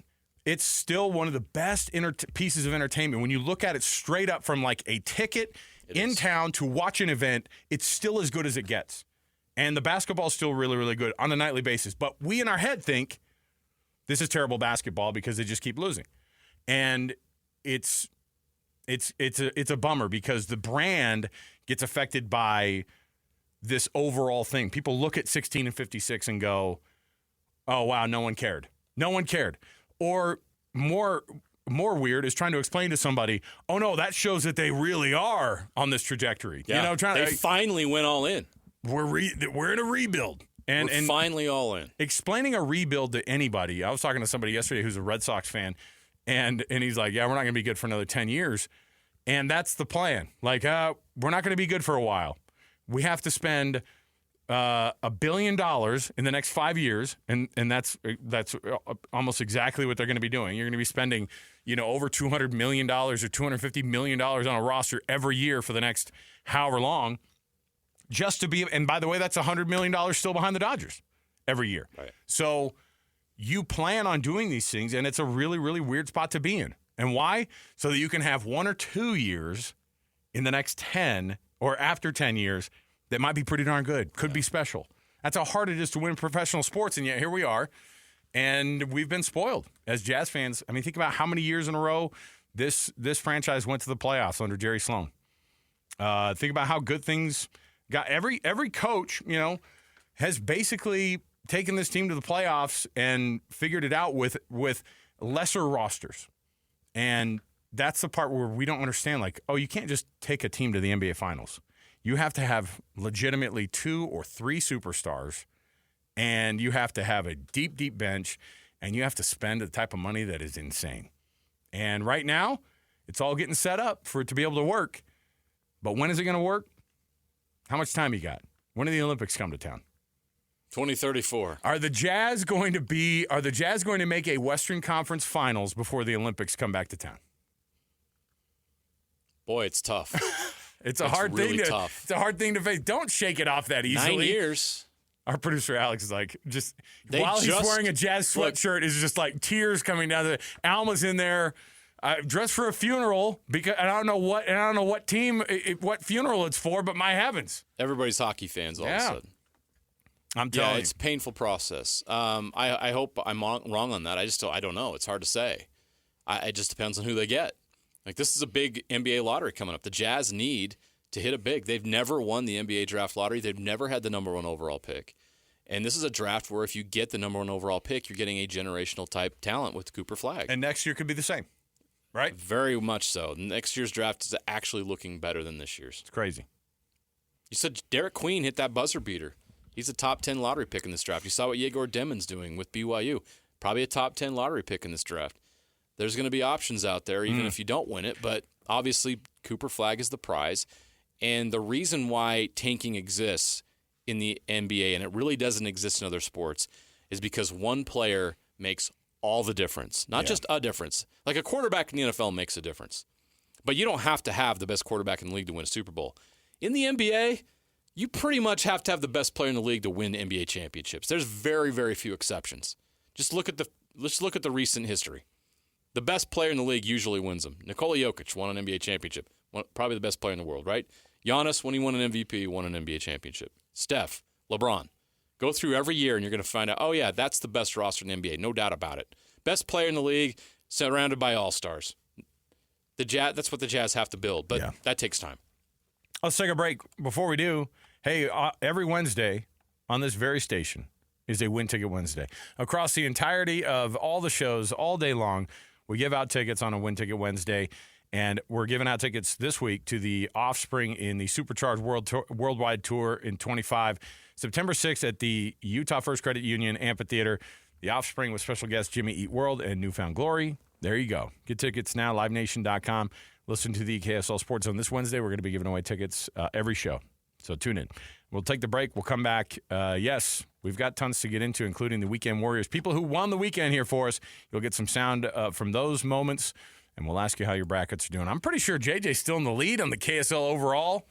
it's still one of the best pieces of entertainment. When you look at it straight up from like a ticket town to watch an event, it's still as good as it gets. And the basketball is still really, really good on a nightly basis. But we in our head think this is terrible basketball because they just keep losing. And it's a bummer because the brand gets affected by this overall thing. People look at 16 and 56 and go, oh, wow, no one cared. No one cared. Or more weird is trying to explain to somebody, oh, no, that shows that they really are on this trajectory. Yeah. They finally went all in. We're in a rebuild. And finally all in. Explaining a rebuild to anybody. I was talking to somebody yesterday who's a Red Sox fan, and he's like, yeah, we're not going to be good for another 10 years. And that's the plan. Like, we're not going to be good for a while. We have to spend $1 billion in the next 5 years, and that's almost exactly what they're going to be doing. You're going to be spending, over $200 million or $250 million on a roster every year for the next however long, just to be. And by the way, that's $100 million still behind the Dodgers every year. Right. So you plan on doing these things, and it's a really, really weird spot to be in. And why? So that you can have 1 or 2 years in the next 10 or after 10 years that might be pretty darn good, could be special. That's how hard it is to win professional sports, and yet here we are, and we've been spoiled as Jazz fans. I mean, think about how many years in a row this franchise went to the playoffs under Jerry Sloan. Think about how good things got. Every coach, has basically taken this team to the playoffs and figured it out with lesser rosters. And that's the part where we don't understand, like, oh, you can't just take a team to the NBA Finals. You have to have legitimately 2 or 3 superstars, and you have to have a deep, deep bench, and you have to spend the type of money that is insane. And right now, it's all getting set up for it to be able to work. But when is it going to work? How much time you got? When do the Olympics come to town? 2034. Are the Jazz going to make a Western Conference Finals before the Olympics come back to town? Boy, it's tough. It's a hard thing to face. Don't shake it off that easily. 9 years. Our producer Alex is like, he's wearing a Jazz sweatshirt, is just like tears coming down. Alma's in there, dressed for a funeral because I don't know what team, what funeral it's for, but my heavens, everybody's hockey fans all of a sudden. I'm telling you. It's a painful process. I hope I'm wrong on that. I don't know. It's hard to say. It just depends on who they get. Like, this is a big NBA lottery coming up. The Jazz need to hit it big. They've never won the NBA draft lottery. They've never had the number 1 overall pick. And this is a draft where if you get the number 1 overall pick, you're getting a generational type talent with Cooper Flagg. And next year could be the same, right? Very much so. Next year's draft is actually looking better than this year's. It's crazy. You said Derek Queen hit that buzzer beater. He's a top 10 lottery pick in this draft. You saw what Yegor Demon's doing with BYU. Probably a top 10 lottery pick in this draft. There's going to be options out there, even if you don't win it. But obviously, Cooper Flagg is the prize. And the reason why tanking exists in the NBA, and it really doesn't exist in other sports, is because one player makes all the difference. Not just a difference. Like a quarterback in the NFL makes a difference. But you don't have to have the best quarterback in the league to win a Super Bowl. In the NBA, you pretty much have to have the best player in the league to win NBA championships. There's very, very few exceptions. Let's look at the recent history. The best player in the league usually wins them. Nikola Jokic won an NBA championship. Probably the best player in the world, right? Giannis, when he won an MVP, won an NBA championship. Steph, LeBron. Go through every year and you're going to find out, oh, yeah, that's the best roster in the NBA. No doubt about it. Best player in the league, surrounded by all-stars. The Jazz, that's what the Jazz have to build, but that takes time. Let's take a break. Before we do, hey, every Wednesday on this very station is a Win Ticket Wednesday. Across the entirety of all the shows all day long, we give out tickets on a Win Ticket Wednesday. And we're giving out tickets this week to the Offspring in the Supercharged Worldwide Tour in 25, September 6th at the Utah First Credit Union Amphitheater. The Offspring with special guests Jimmy Eat World and Newfound Glory. There you go. Get tickets now, livenation.com. Listen to the KSL Sports Zone this Wednesday. We're going to be giving away tickets every show. So tune in. We'll take the break. We'll come back. Yes, we've got tons to get into, including the Weekend Warriors. People who won the weekend here for us. You'll get some sound from those moments. And we'll ask you how your brackets are doing. I'm pretty sure JJ's still in the lead on the KSL overall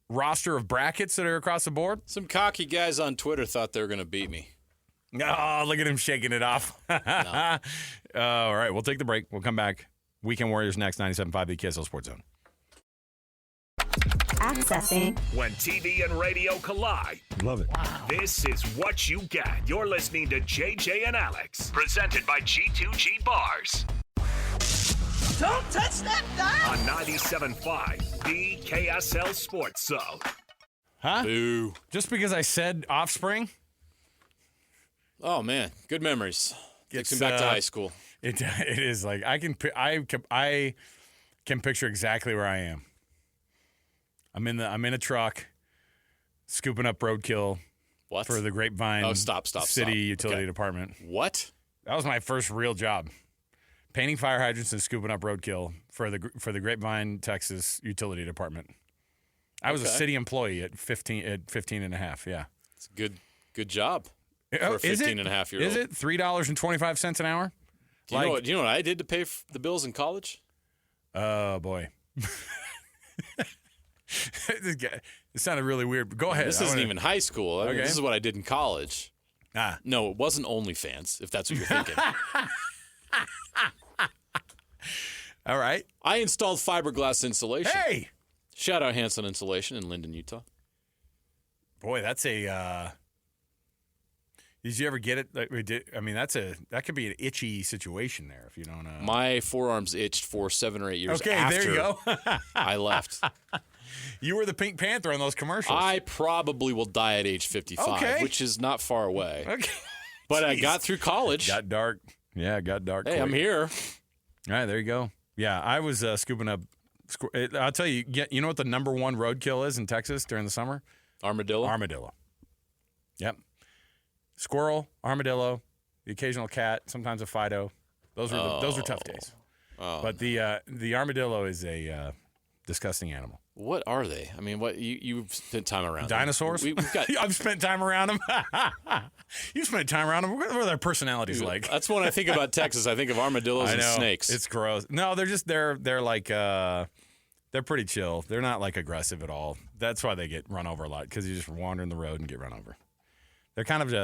roster of brackets that are across the board. Some cocky guys on Twitter thought they were going to beat me. Oh, look at him shaking it off. No. All right, we'll take the break. We'll come back. Weekend Warriors next, 97.5, the KSL Sports Zone. Accessing. When TV and radio collide. Love it. Wow. This is what you get. You're listening to JJ and Alex. Presented by G2G Bars. Don't touch that dial. On 97.5, the KSL Sports Zone. Huh? Boo. Just because I said Offspring? Oh, man. Good memories. Takes me back to high school. It is like I can picture exactly where I am. I'm in a truck, scooping up roadkill. What? For the Grapevine City Utility Department. What? That was my first real job. Painting fire hydrants and scooping up roadkill for the Grapevine, Texas Utility Department. I was a city employee at 15 and a half, yeah. It's a good job for a 15 and a half year old. Is it $3.25 an hour? Do you know what I did to pay for the bills in college? Oh, boy. It sounded really weird. Go ahead. This isn't even high school. I mean, this is what I did in college. Ah. No, it wasn't OnlyFans, if that's what you're thinking. All right. I installed fiberglass insulation. Hey! Shout out Hanson Insulation in Linden, Utah. Boy, that's a... Did you ever get it? I mean, that could be an itchy situation there if you don't... My forearms itched for 7 or 8 years after there you go. I left. You were the Pink Panther on those commercials. I probably will die at age 55, which is not far away. Okay. But I got through college. Got dark. Yeah, it got dark. Hey, quick. I'm here. All right, there you go. Yeah, I was scooping up. I'll tell you, you know what the number one roadkill is in Texas during the summer? Armadillo? Armadillo. Yep. Squirrel, armadillo, the occasional cat, sometimes a Fido. Those were tough days. Oh, but the armadillo is a disgusting animal. What are they? I mean, what you've spent time around dinosaurs? We've got. I've spent time around them. You've spent time around them. What are their personalities like? That's when I think about Texas. I think of armadillos and snakes. It's gross. No, they're like they're pretty chill. They're not like aggressive at all. That's why they get run over a lot because you just wander in the road and get run over. They're kind of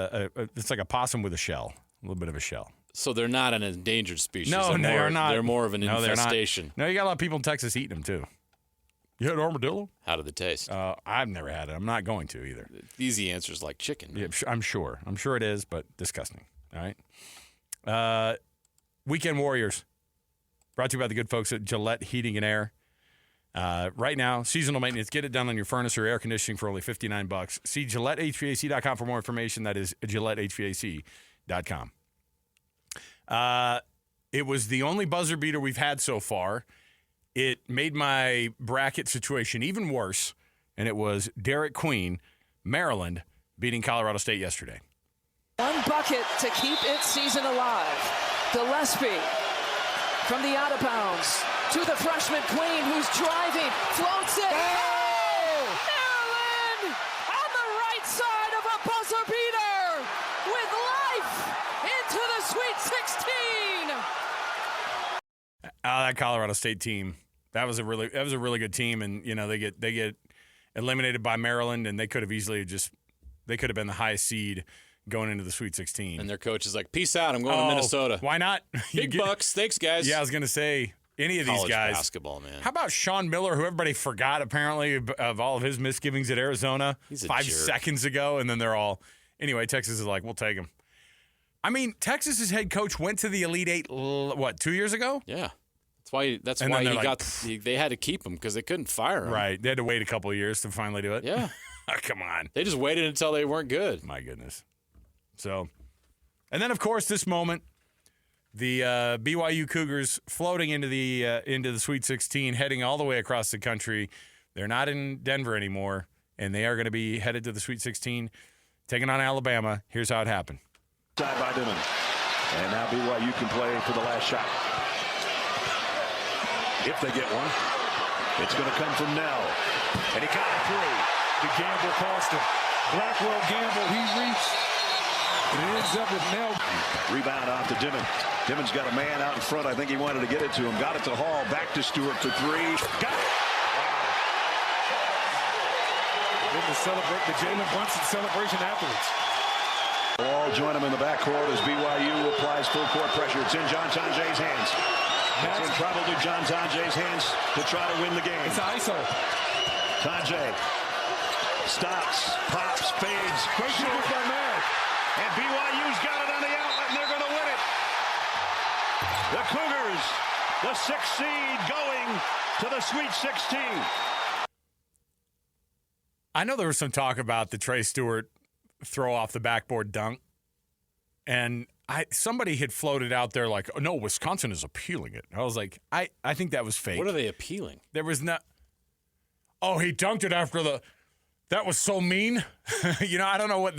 it's like a possum with a shell, a little bit of a shell. So they're not an endangered species. No, they are not. They're more of an infestation. No, you got a lot of people in Texas eating them too. You had armadillo? How did it taste? I've never had it. I'm not going to either. The easy answer is like chicken. Yeah, I'm sure. I'm sure it is, but disgusting. All right. Weekend Warriors. Brought to you by the good folks at Gillette Heating and Air. Right now, seasonal maintenance. Get it done on your furnace or air conditioning for only $59. See GilletteHVAC.com for more information. That is GilletteHVAC.com. It was the only buzzer beater we've had so far. It made my bracket situation even worse, and it was Derek Queen, Maryland, beating Colorado State yesterday. One bucket to keep its season alive. Gillespie from the out of bounds to the freshman Queen, who's driving, floats it. Oh! Maryland on the right side of a buzzer beater with life into the Sweet 16. That Colorado State team, that was a really good team, and they get eliminated by Maryland, and they could have been the highest seed going into the Sweet 16. And their coach is like, "Peace out, I'm going to Minnesota." Why not? Big bucks, thanks guys. Yeah, I was going to say any of College these guys. Basketball, man. How about Sean Miller, who everybody forgot apparently of all of his misgivings at Arizona 5 seconds ago, and then they're all anyway. Texas is like, we'll take him. I mean, Texas's head coach went to the Elite Eight 2 years ago? Yeah. That's why they had to keep him because they couldn't fire him. Right. They had to wait a couple of years to finally do it. Yeah. Come on. They just waited until they weren't good. My goodness. So, and then of course this moment, the BYU Cougars floating into the Sweet 16, heading all the way across the country. They're not in Denver anymore, and they are going to be headed to the Sweet 16, taking on Alabama. Here's how it happened. Side by Dimon. And now BYU can play for the last shot. If they get one, it's going to come from Nell. And he got it free. The gamble cost him. Blackwell gamble. He reached. It ends up with Nell. Rebound off to Dimon. Dimon's got a man out in front. I think he wanted to get it to him. Got it to Hall. Back to Stewart for three. Got it. Then the Jalen Brunson celebration afterwards. We'll all join him in the backcourt as BYU applies full court pressure. It's in John Tanje's hands. It's in probably John Tanje's hands to try to win the game. It's ISO. Tanje stops, pops, fades. Great shot by Mag. And BYU's got it on the outlet, and they're going to win it. The Cougars, the 6th seed, going to the Sweet 16. I know there was some talk about the Trey Stewart throw off the backboard dunk, and somebody had floated out there like, oh, no, Wisconsin is appealing it. I was like, I think that was fake. What are they appealing? There was not. Oh, he dunked it after that was so mean. I don't know what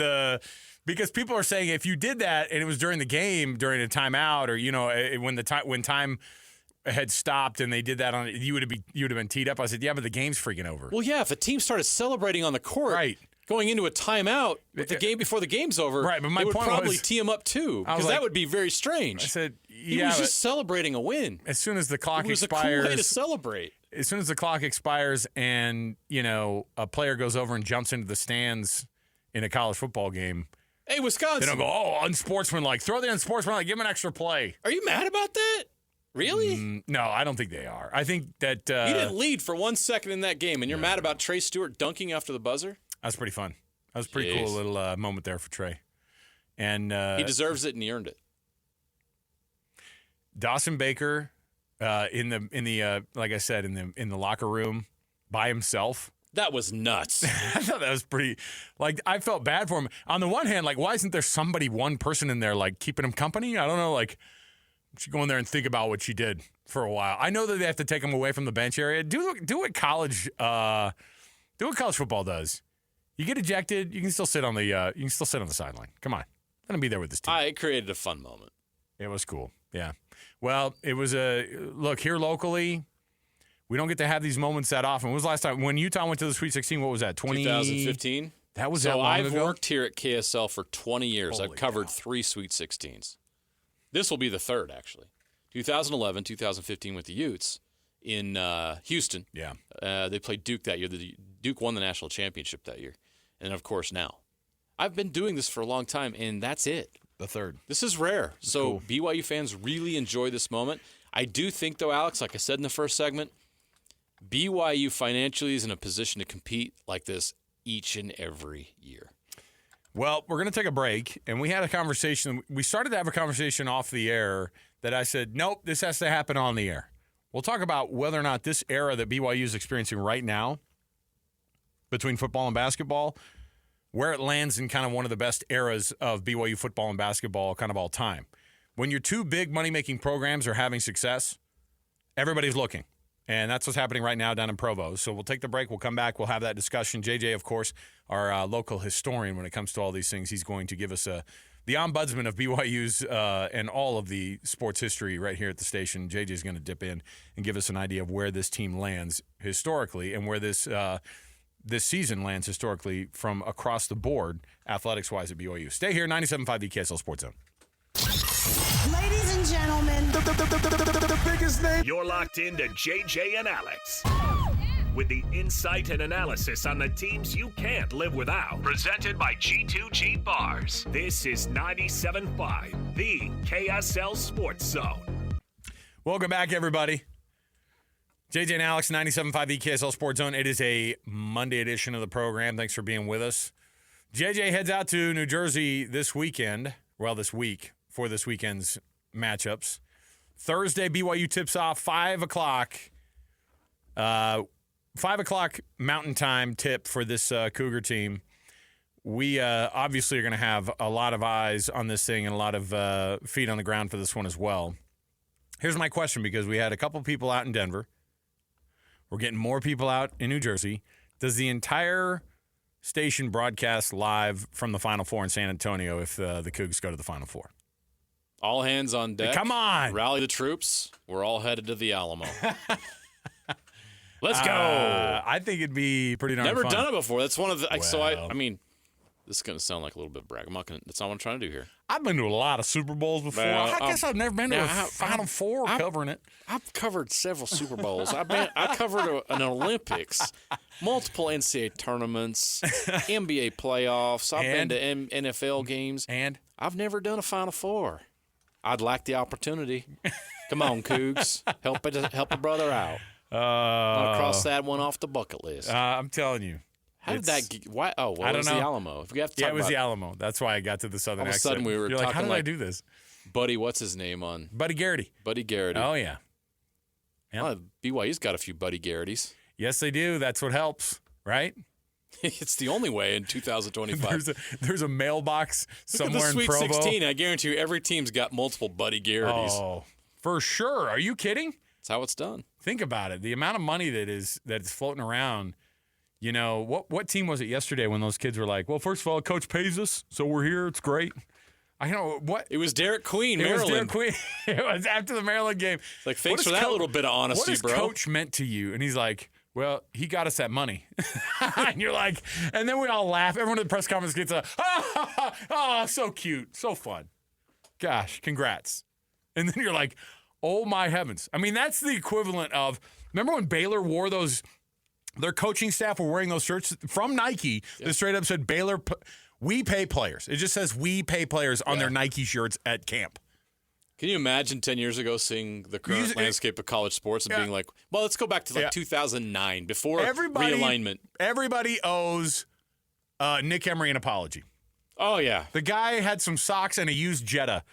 because people are saying if you did that and it was during the game, during a timeout, or when time had stopped and they did that on, you would have been teed up. I said, yeah, but the game's freaking over. Well, yeah, if a team started celebrating on the court, right, going into a timeout with the game before the game's over, right? But my they would point probably was, tee him up too, because that would be very strange. I said, he was just celebrating a win. As soon as the clock expires, it was a cool way to celebrate. As soon as the clock expires and a player goes over and jumps into the stands in a college football game. Hey, Wisconsin! They don't go, oh, unsportsmanlike. Throw the unsportsmanlike. Give him an extra play. Are you mad about that? Really? No, I don't think they are. I think that you didn't lead for 1 second in that game, and you're mad about Trey Stewart dunking after the buzzer. That's pretty fun. That was a pretty cool little moment there for Trey, and he deserves it, and he earned it. Dawson Baker, in the like I said, in the locker room by himself. That was nuts. I thought that was pretty. Like, I felt bad for him. On the one hand, like, why isn't there one person in there like keeping him company? I don't know. Like, she go in there and think about what she did for a while. I know that they have to take him away from the bench area. Do what college football does. You get ejected, you can still sit on the sideline. Come on, let him be there with this team. It created a fun moment. It was cool. Yeah. Well, it was look here locally. We don't get to have these moments that often. When was the last time when Utah went to the Sweet 16? What was that? 2015. That was that long ago? I've worked here at KSL for 20 years. Holy I've covered cow. 3 Sweet 16s. This will be the third, actually. 2011, 2015 with the Utes in Houston. Yeah. They played Duke that year. Duke won the national championship that year. And, of course, now. I've been doing this for a long time, and that's it. The third. This is rare. So cool. BYU fans really enjoy this moment. I do think, though, Alex, like I said in the first segment, BYU financially is in a position to compete like this each and every year. Well, we're going to take a break, and we had a conversation. We started to have a conversation off the air that I said, nope, this has to happen on the air. We'll talk about whether or not this era that BYU is experiencing right now between football and basketball, where it lands in kind of one of the best eras of BYU football and basketball kind of all time. When your two big money-making programs are having success, everybody's looking. And that's what's happening right now down in Provo. So we'll take the break. We'll come back. We'll have that discussion. JJ, of course, our local historian when it comes to all these things. He's going to give us the ombudsman of BYU's and all of the sports history right here at the station. JJ's going to dip in and give us an idea of where this team lands historically and where this season lands historically from across the board, athletics-wise at BYU. Stay here, 97.5 the KSL Sports Zone. Ladies and gentlemen, the biggest name. You're locked into JJ and Alex with the insight and analysis on the teams you can't live without. Presented by G2G Bars. This is 97.5, the KSL Sports Zone. Welcome back, everybody. JJ and Alex, 97.5 the KSL Sports Zone. It is a Monday edition of the program. Thanks for being with us. JJ heads out to New Jersey this weekend. Well, this week. For this weekend's matchups. Thursday, BYU tips off 5 o'clock. 5 o'clock Mountain Time tip for this Cougar team. We obviously are going to have a lot of eyes on this thing and a lot of feet on the ground for this one as well. Here's my question, because we had a couple people out in Denver. We're getting more people out in New Jersey. Does the entire station broadcast live from the Final Four in San Antonio if the Cougs go to the Final Four? All hands on deck. Come on. Rally the troops. We're all headed to the Alamo. Let's go. I think it'd be pretty darn fun. Never done it before. That's one of the. So I mean, this is going to sound like a little bit of brag. That's not what I'm trying to do here. I've been to a lot of Super Bowls before. I guess I've never been to a Final Four covering it. I've covered several Super Bowls. I covered an Olympics, multiple NCAA tournaments, NBA playoffs. I've been to NFL games, and I've never done a Final Four. I'd like the opportunity. Come on, Cougs. Help a brother out. I'll cross that one off the bucket list. I'm telling you. How did that – why? Oh, well, I it don't was know. the Alamo. If we have to talk it was the Alamo. That's why I got to the Southern accent. All of a sudden we were You're talking like, how did I do this? Buddy, what's his name on? Buddy Garrity. Buddy Garrity. Oh, yeah. Well, BYU's got a few Buddy Garrities. Yes, they do. That's what helps, right? It's the only way in 2025. There's a mailbox somewhere in Provo. Look at the Sweet 16. I guarantee you every team's got multiple Buddy Garrities. Oh, for sure. Are you kidding? That's how it's done. Think about it. The amount of money that is floating around. You know, what team was it yesterday when those kids were like, well, first of all, Coach pays us, so we're here. It's great. I know what. It was Derek Queen, Maryland. Maryland. It was Derek Queen. It was after the Maryland game. Like, thanks for that little bit of honesty, bro. What has Coach meant to you? And he's like, well, he got us that money. And you're like, and then we all laugh. Everyone at the press conference gets oh, so cute, so fun. Gosh, congrats. And then you're like, oh, my heavens. I mean, that's the equivalent of, remember when Baylor wore those, their coaching staff were wearing those shirts from Nike that straight up said, Baylor, we pay players. It just says we pay players on their Nike shirts at camp. Can you imagine 10 years ago seeing the current landscape of college sports and being like, well, let's go back to 2009 before realignment. Everybody owes Nick Emery an apology. Oh, yeah. The guy had some socks and a used Jetta.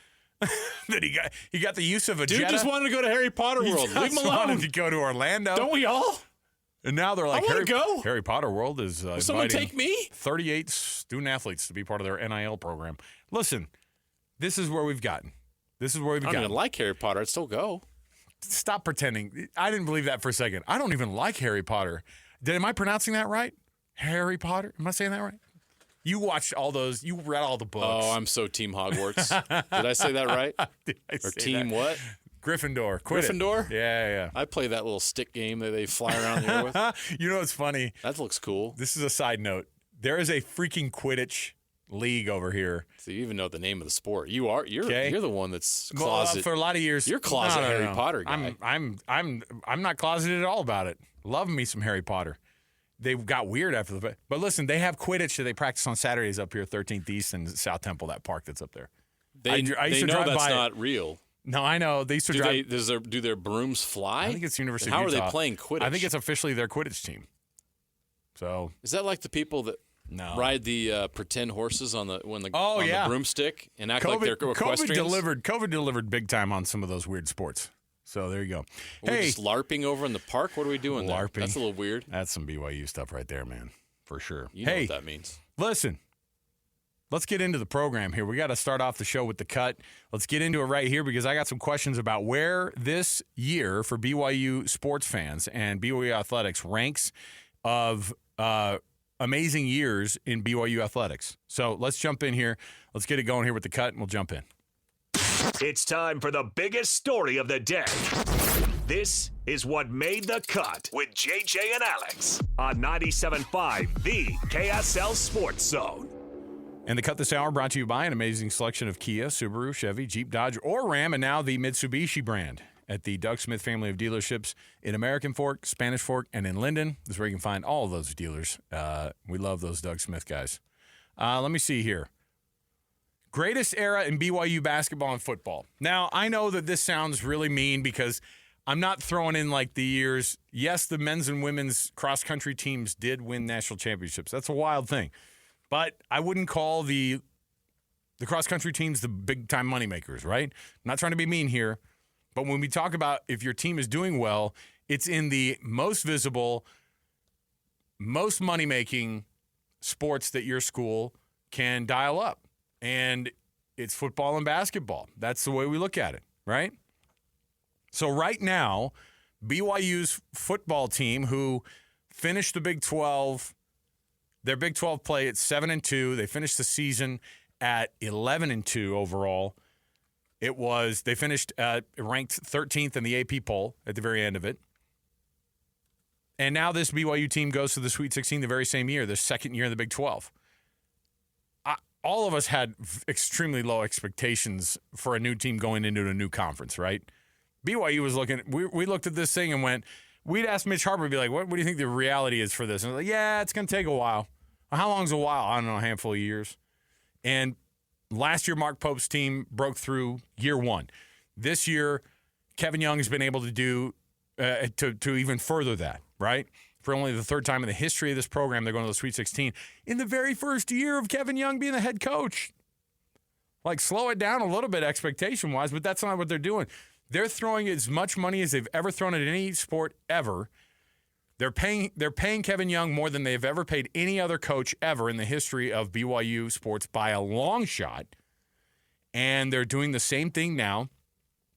That he got the use of a Jetta. Dude just wanted to go to Harry Potter World. Leave him alone. Wanted to go to Orlando. Don't we all? And now they're like, go. Harry Potter World is someone take me? 38 student athletes to be part of their NIL program. Listen, this is where we've gotten. I don't even like Harry Potter. I'd still go. Stop pretending. I didn't believe that for a second. I don't even like Harry Potter. Am I pronouncing that right? Harry Potter? Am I saying that right? You watched all those. You read all the books. Oh, I'm so Team Hogwarts. Did I say that right? Or Team that? What? Gryffindor. Gryffindor? Yeah. I play that little stick game that they fly around the air with. You know what's funny? That looks cool. This is a side note. There is a freaking Quidditch league over here. So you even know the name of the sport. You're the one that's closet. Well, for a lot of years. You're closet Harry Potter guy. I'm not closeted at all about it. Love me some Harry Potter. They got weird after the – but listen, they have Quidditch that they practice on Saturdays up here, 13th East and South Temple, that park that's up there. I used to drive that's by not real. No, I know. They used to drive – do their brooms fly? I think it's University of Utah. How are they playing Quidditch? I think it's officially their Quidditch team. So is that like the people that ride the pretend horses on the broomstick and act like they're equestrians? COVID delivered big time on some of those weird sports. So there you go. We're just LARPing over in the park? What are we doing there? LARPing. That's a little weird. That's some BYU stuff right there, man, for sure. You know what that means. Listen, let's get into the program here. We got to start off the show with the cut. Let's get into it right here because I got some questions about where this year for BYU sports fans and BYU athletics ranks of amazing years in BYU athletics. So let's jump in here. Let's get it going here with the cut, and we'll jump in. It's time for the biggest story of the day. This is what made the cut with JJ and Alex on 97.5, the KSL Sports Zone. And the cut this hour brought to you by an amazing selection of Kia, Subaru, Chevy, Jeep, Dodge, or Ram, and now the Mitsubishi brand at the Doug Smith family of dealerships in American Fork, Spanish Fork, and in Linden. This is where you can find all of those dealers. We love those Doug Smith guys. Let me see here. Greatest era in BYU basketball and football. Now, I know that this sounds really mean because I'm not throwing in like the years. Yes, the men's and women's cross-country teams did win national championships. That's a wild thing. But I wouldn't call the cross-country teams the big-time moneymakers, right? I'm not trying to be mean here. But when we talk about if your team is doing well, it's in the most visible, most money-making sports that your school can dial up. And it's football and basketball. That's the way we look at it, right? So right now, BYU's football team, who finished the Big 12, their Big 12 play at 7-2. They finished the season at 11-2 overall. They finished ranked 13th in the AP poll at the very end of it. And now this BYU team goes to the Sweet 16 the very same year, their second year in the Big 12. All of us had extremely low expectations for a new team going into a new conference, right? BYU was looking, we looked at this thing and went, we'd ask Mitch Harper, be like, what do you think the reality is for this? And I was like, yeah, it's going to take a while. How long's a while? I don't know, a handful of years. And last year, Mark Pope's team broke through year one. This year, Kevin Young has been able to do, to even further that, right? For only the third time in the history of this program, they're going to the Sweet 16 in the very first year of Kevin Young being the head coach. Like, slow it down a little bit expectation-wise, but that's not what they're doing. They're throwing as much money as they've ever thrown at any sport ever. They're paying Kevin Young more than they've ever paid any other coach ever in the history of BYU sports by a long shot. And they're doing the same thing now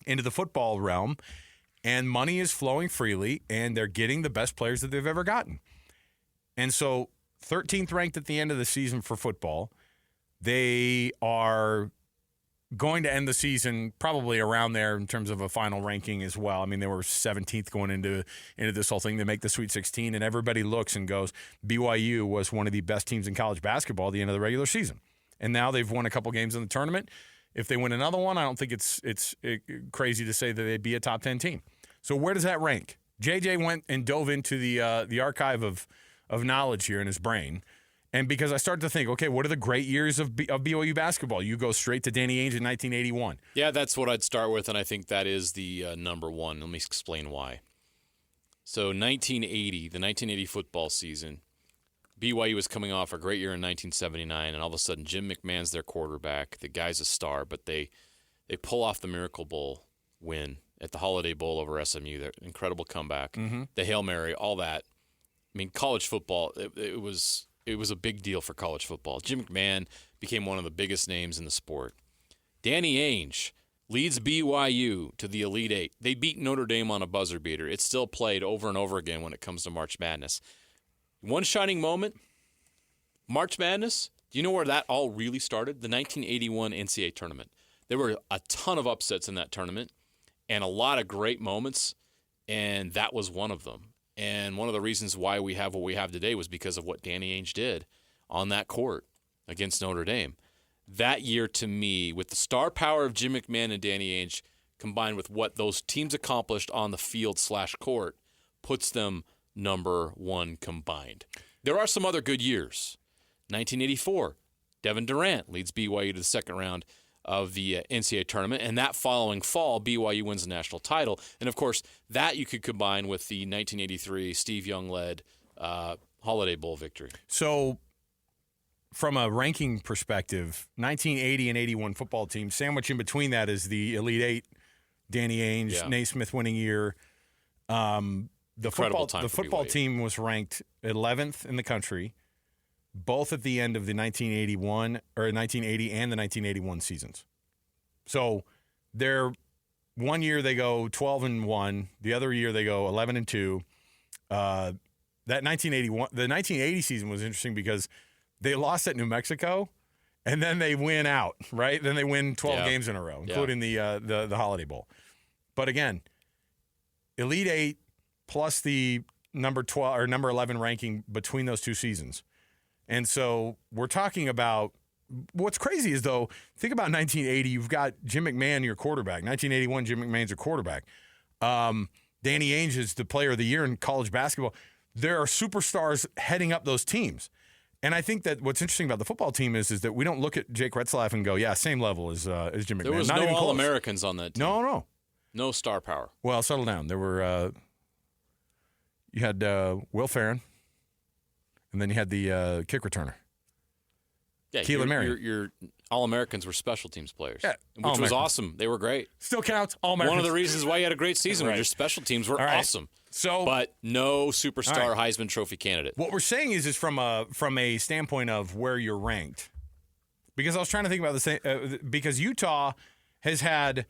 into the football realm. And money is flowing freely, and they're getting the best players that they've ever gotten. And so 13th ranked at the end of the season for football. They are going to end the season probably around there in terms of a final ranking as well. I mean, they were 17th going into this whole thing. They make the Sweet 16, and everybody looks and goes, BYU was one of the best teams in college basketball at the end of the regular season. And now they've won a couple games in the tournament. If they win another one, I don't think it's crazy to say that they'd be a top 10 team. So where does that rank? JJ went and dove into the archive of knowledge here in his brain. And because I started to think, okay, what are the great years of BYU basketball? You go straight to Danny Ainge in 1981. Yeah, that's what I'd start with, and I think that is the number one. Let me explain why. So 1980, the 1980 football season, BYU was coming off a great year in 1979, and all of a sudden Jim McMahon's their quarterback. The guy's a star, but they pull off the Miracle Bowl win at the Holiday Bowl over SMU. Their incredible comeback, the Hail Mary, all that. I mean, college football, it was a big deal for college football. Jim McMahon became one of the biggest names in the sport. Danny Ainge leads BYU to the Elite Eight. They beat Notre Dame on a buzzer beater. It's still played over and over again when it comes to March Madness. One shining moment, March Madness, do you know where that all really started? The 1981 NCAA tournament. There were a ton of upsets in that tournament and a lot of great moments, and that was one of them. And one of the reasons why we have what we have today was because of what Danny Ainge did on that court against Notre Dame. That year, to me, with the star power of Jim McMahon and Danny Ainge, combined with what those teams accomplished on the field/court, puts them number one combined. There are some other good years. 1984, Devin Durant leads BYU to the second round of the NCAA tournament, and that following fall, BYU wins the national title. And, of course, that you could combine with the 1983 Steve Young-led Holiday Bowl victory. So, from a ranking perspective, 1980 and 81 football teams, sandwiched in between that is the Elite Eight Danny Ainge, Naismith winning year. The football team was ranked 11th in the country, both at the end of the 1980 and the 1981 seasons. So they're one year they go 12-1, the other year they go 11-2. That the 1980 season was interesting because they lost at New Mexico, and then they win out, right? Then they win 12 games in a row, including the Holiday Bowl. But again, Elite Eight plus the number 12 or number 11 ranking between those two seasons. And so we're talking about what's crazy is, though, think about 1980. You've got Jim McMahon, your quarterback. 1981, Jim McMahon's your quarterback. Danny Ainge is the player of the year in college basketball. There are superstars heading up those teams. And I think that what's interesting about the football team is that we don't look at Jake Retzlaff and go, yeah, same level as Jim McMahon. There was no All-Americans on that team. No. No star power. Well, settle down. There were you had Will Farron, and then you had the kick returner. Yeah, Keelan Marion. Your All-Americans were special teams players, which All-Americans. was awesome. They were great. Still counts. All-Americans. One of the reasons why you had a great season was your special teams were awesome. But no superstar Heisman Trophy candidate. What we're saying is from a standpoint of where you're ranked, because I was trying to think about the same. Because Utah has had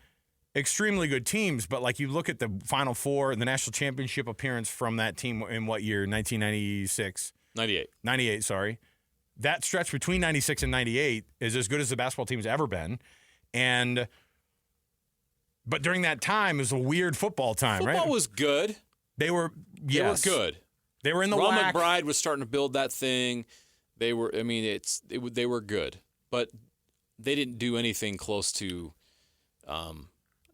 extremely good teams, but like you look at the Final Four, the national championship appearance from that team in what year? 1996. 98. Sorry. That stretch between 96 and 98 is as good as the basketball team's ever been. But during that time, it was a weird football time, right? Football was good. They were good. They were in the Ron WAC. McBride was starting to build that thing. They were, they were good. But they didn't do anything close to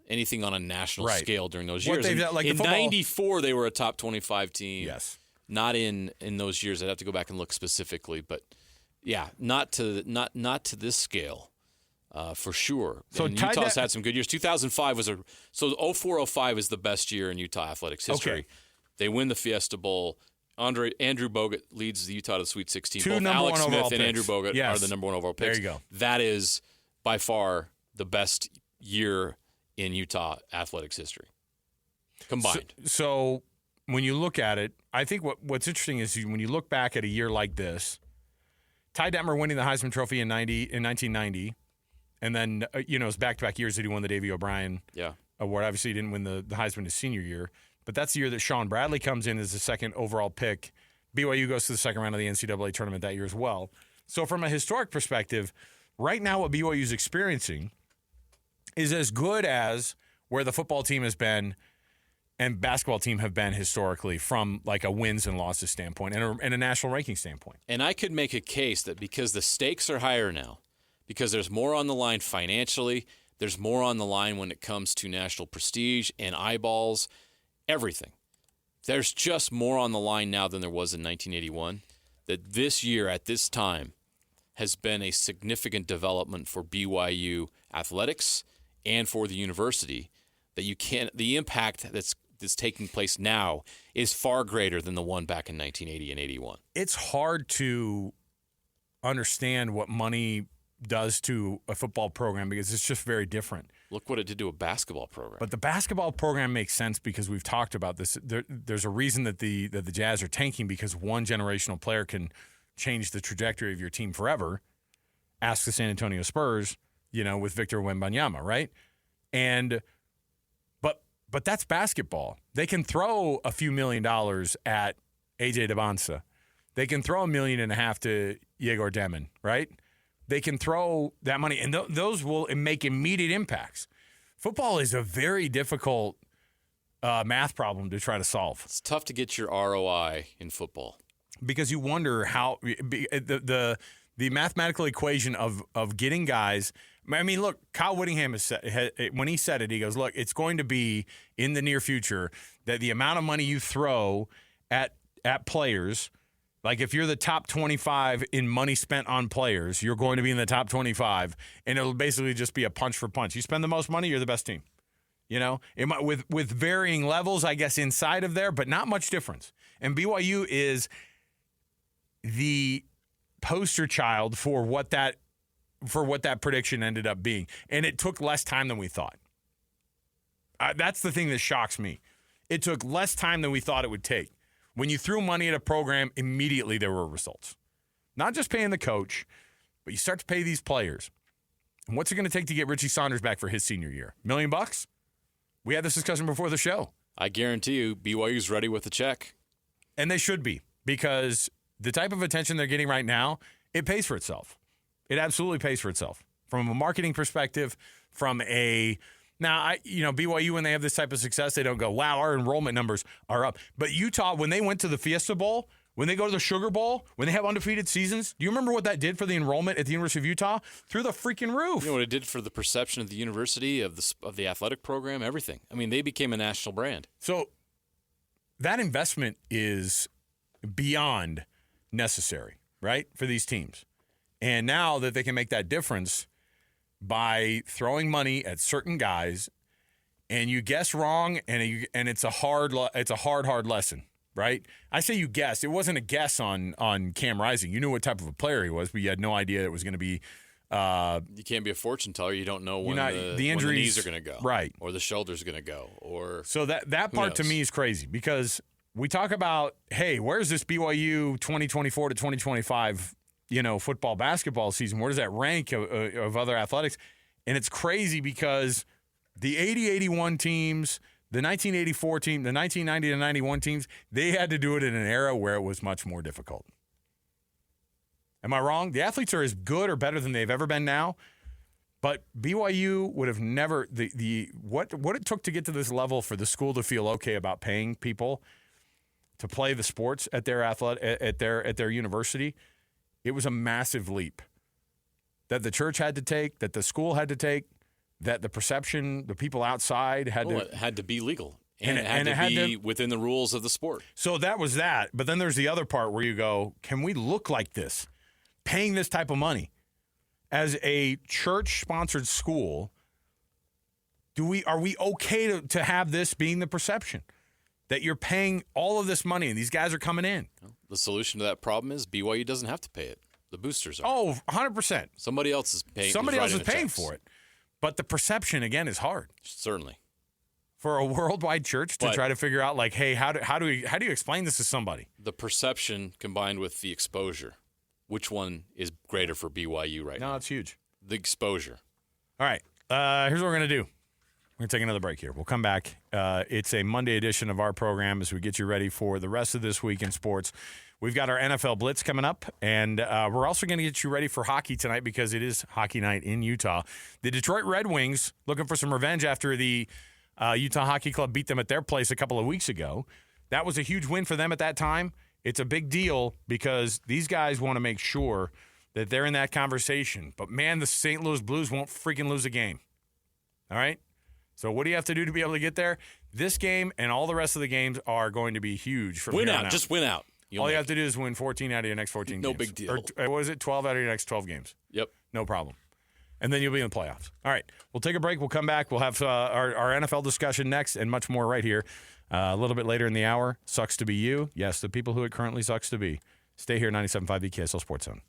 anything on a national scale during those years. In 94, they were a top 25 team. Yes. Not in those years. I'd have to go back and look specifically, but yeah, not to this scale, for sure. So Utah's had some good years. 2005 was 04-05 is the best year in Utah athletics history. Okay. They win the Fiesta Bowl. Andrew Bogut leads the Utah to the Sweet 16. Two Both number Alex one Smith overall and picks. Andrew Bogut are the number one overall picks. There you go. That is by far the best year in Utah athletics history combined. So when you look at it, I think what's interesting is when you look back at a year like this, Ty Detmer winning the Heisman Trophy in 1990, and then it was back-to-back years that he won the Davey O'Brien award. Obviously, he didn't win the Heisman his senior year, but that's the year that Sean Bradley comes in as the second overall pick. BYU goes to the second round of the NCAA tournament that year as well. So from a historic perspective, right now what BYU is experiencing is as good as where the football team has been and basketball team have been historically from like a wins and losses standpoint and a national ranking standpoint. And I could make a case that because the stakes are higher now, because there's more on the line financially, there's more on the line when it comes to national prestige and eyeballs, everything. There's just more on the line now than there was in 1981, that this year at this time has been a significant development for BYU athletics and for the university, that the impact that's taking place now is far greater than the one back in 1980 and 81. It's hard to understand what money does to a football program because it's just very different. Look what it did to a basketball program. But the basketball program makes sense because we've talked about this. There's a reason that the Jazz are tanking, because one generational player can change the trajectory of your team forever. Ask the San Antonio Spurs, with Victor Wembanyama, right? But that's basketball. They can throw a few $1 million at AJ DeBonsa. They can throw $1.5 million to Yegor Demin, right? They can throw that money, and those will make immediate impacts. Football is a very difficult math problem to try to solve. It's tough to get your ROI in football because you wonder how the mathematical equation of getting guys. I mean, look, Kyle Whittingham when he said it, he goes, look, it's going to be in the near future that the amount of money you throw at players, like if you're the top 25 in money spent on players, you're going to be in the top 25, and it'll basically just be a punch for punch. You spend the most money, you're the best team. With varying levels, I guess, inside of there, but not much difference. And BYU is the poster child for what that prediction ended up being. And it took less time than we thought. That's the thing that shocks me. It took less time than we thought it would take. When you threw money at a program, immediately there were results. Not just paying the coach, but you start to pay these players. And what's it going to take to get Richie Saunders back for his senior year? $1 million? We had this discussion before the show. I guarantee you BYU's ready with the check. And they should be, because the type of attention they're getting right now, it pays for itself. It absolutely pays for itself. From a marketing perspective, BYU, when they have this type of success, they don't go, wow, our enrollment numbers are up. But Utah, when they went to the Fiesta Bowl, when they go to the Sugar Bowl, when they have undefeated seasons, do you remember what that did for the enrollment at the University of Utah? Through the freaking roof. You know what it did for the perception of the university, of the athletic program, everything. I mean, they became a national brand. So that investment is beyond necessary, right, for these teams. And now that they can make that difference by throwing money at certain guys, and you guess wrong, and it's a hard lesson, right? I say you guessed. It wasn't a guess on Cam Rising. You knew what type of a player he was, but you had no idea it was going to be. You can't be a fortune teller. You don't know when the knees are going to go, right, or the shoulders are going to go, or so that part to me is crazy, because we talk about, hey, where's this BYU 2024 to 2025? Football, basketball season, where does that rank of other athletics? And it's crazy because the 80-81 teams, the 1984 team, the 1990-91 teams, they had to do it in an era where it was much more difficult. Am I wrong? The athletes are as good or better than they've ever been now, but BYU would have never what it took to get to this level for the school to feel okay about paying people to play the sports at their at their university. It was a massive leap that the church had to take, that the school had to take, that the perception, the people outside it had to be legal. And it had to be within the rules of the sport. So that was that. But then there's the other part where you go, can we look like this? Paying this type of money as a church-sponsored school, are we okay to have this being the perception? That you're paying all of this money and these guys are coming in. The solution to that problem is BYU doesn't have to pay it. The boosters are. Oh, 100%. Somebody else is paying. Somebody else is paying for it. But the perception, again, is hard. Certainly. For a worldwide church to try to figure out, like, hey, how do you explain this to somebody? The perception combined with the exposure. Which one is greater for BYU right now? No, it's huge. The exposure. All right. Here's what we're going to do. We're going to take another break here. We'll come back. It's a Monday edition of our program as we get you ready for the rest of this week in sports. We've got our NFL Blitz coming up, and we're also going to get you ready for hockey tonight because it is hockey night in Utah. The Detroit Red Wings looking for some revenge after the Utah Hockey Club beat them at their place a couple of weeks ago. That was a huge win for them at that time. It's a big deal because these guys want to make sure that they're in that conversation. But, man, the St. Louis Blues won't freaking lose a game. All right? So what do you have to do to be able to get there? This game and all the rest of the games are going to be huge. From win here out. on out. Just win out. All you have to do is win 14 out of your next 14 games. No big deal. Or was it 12 out of your next 12 games? Yep. No problem. And then you'll be in the playoffs. All right. We'll take a break. We'll come back. We'll have our NFL discussion next and much more right here a little bit later in the hour. Sucks to be you. Yes, the people who it currently sucks to be. Stay here, 97.5 the KSL Sports Zone.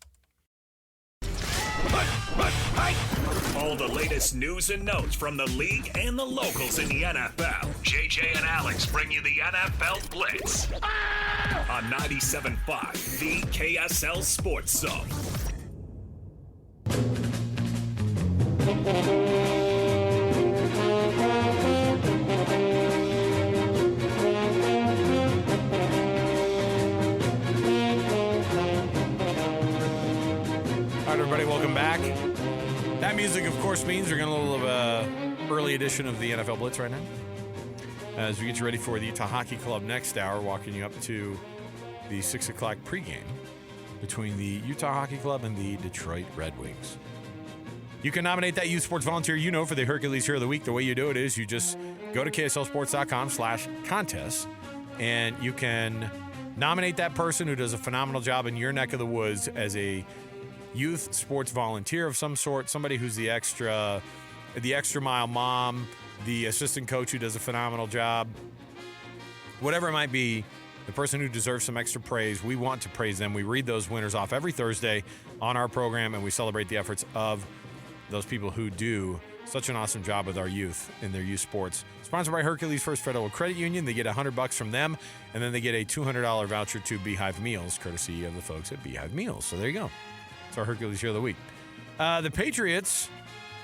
All the latest news and notes from the league and the locals in the NFL. JJ and Alex bring you the NFL Blitz on 97.5, the KSL Sports Zone. All right, everybody, welcome back. That music, of course, means we're going a little of a early edition of the NFL Blitz right now. As we get you ready for the Utah Hockey Club next hour, walking you up to the 6 o'clock pregame between the Utah Hockey Club and the Detroit Red Wings. You can nominate that youth sports volunteer you know for the Hercules Hero of the Week. The way you do it is you just go to KSLSports.com/contest, and you can nominate that person who does a phenomenal job in your neck of the woods as a youth sports volunteer of some sort, somebody who's the extra mile mom, the assistant coach who does a phenomenal job, whatever it might be, the person who deserves some extra praise. We want to praise them. We read those winners off every Thursday on our program, and we celebrate the efforts of those people who do such an awesome job with our youth in their youth sports. Sponsored by Hercules First Federal Credit Union. They get $100 from them, and then they get a $200 voucher to Beehive Meals, courtesy of the folks at Beehive Meals. So there you go. It's our Hercules Hero of the Week. The Patriots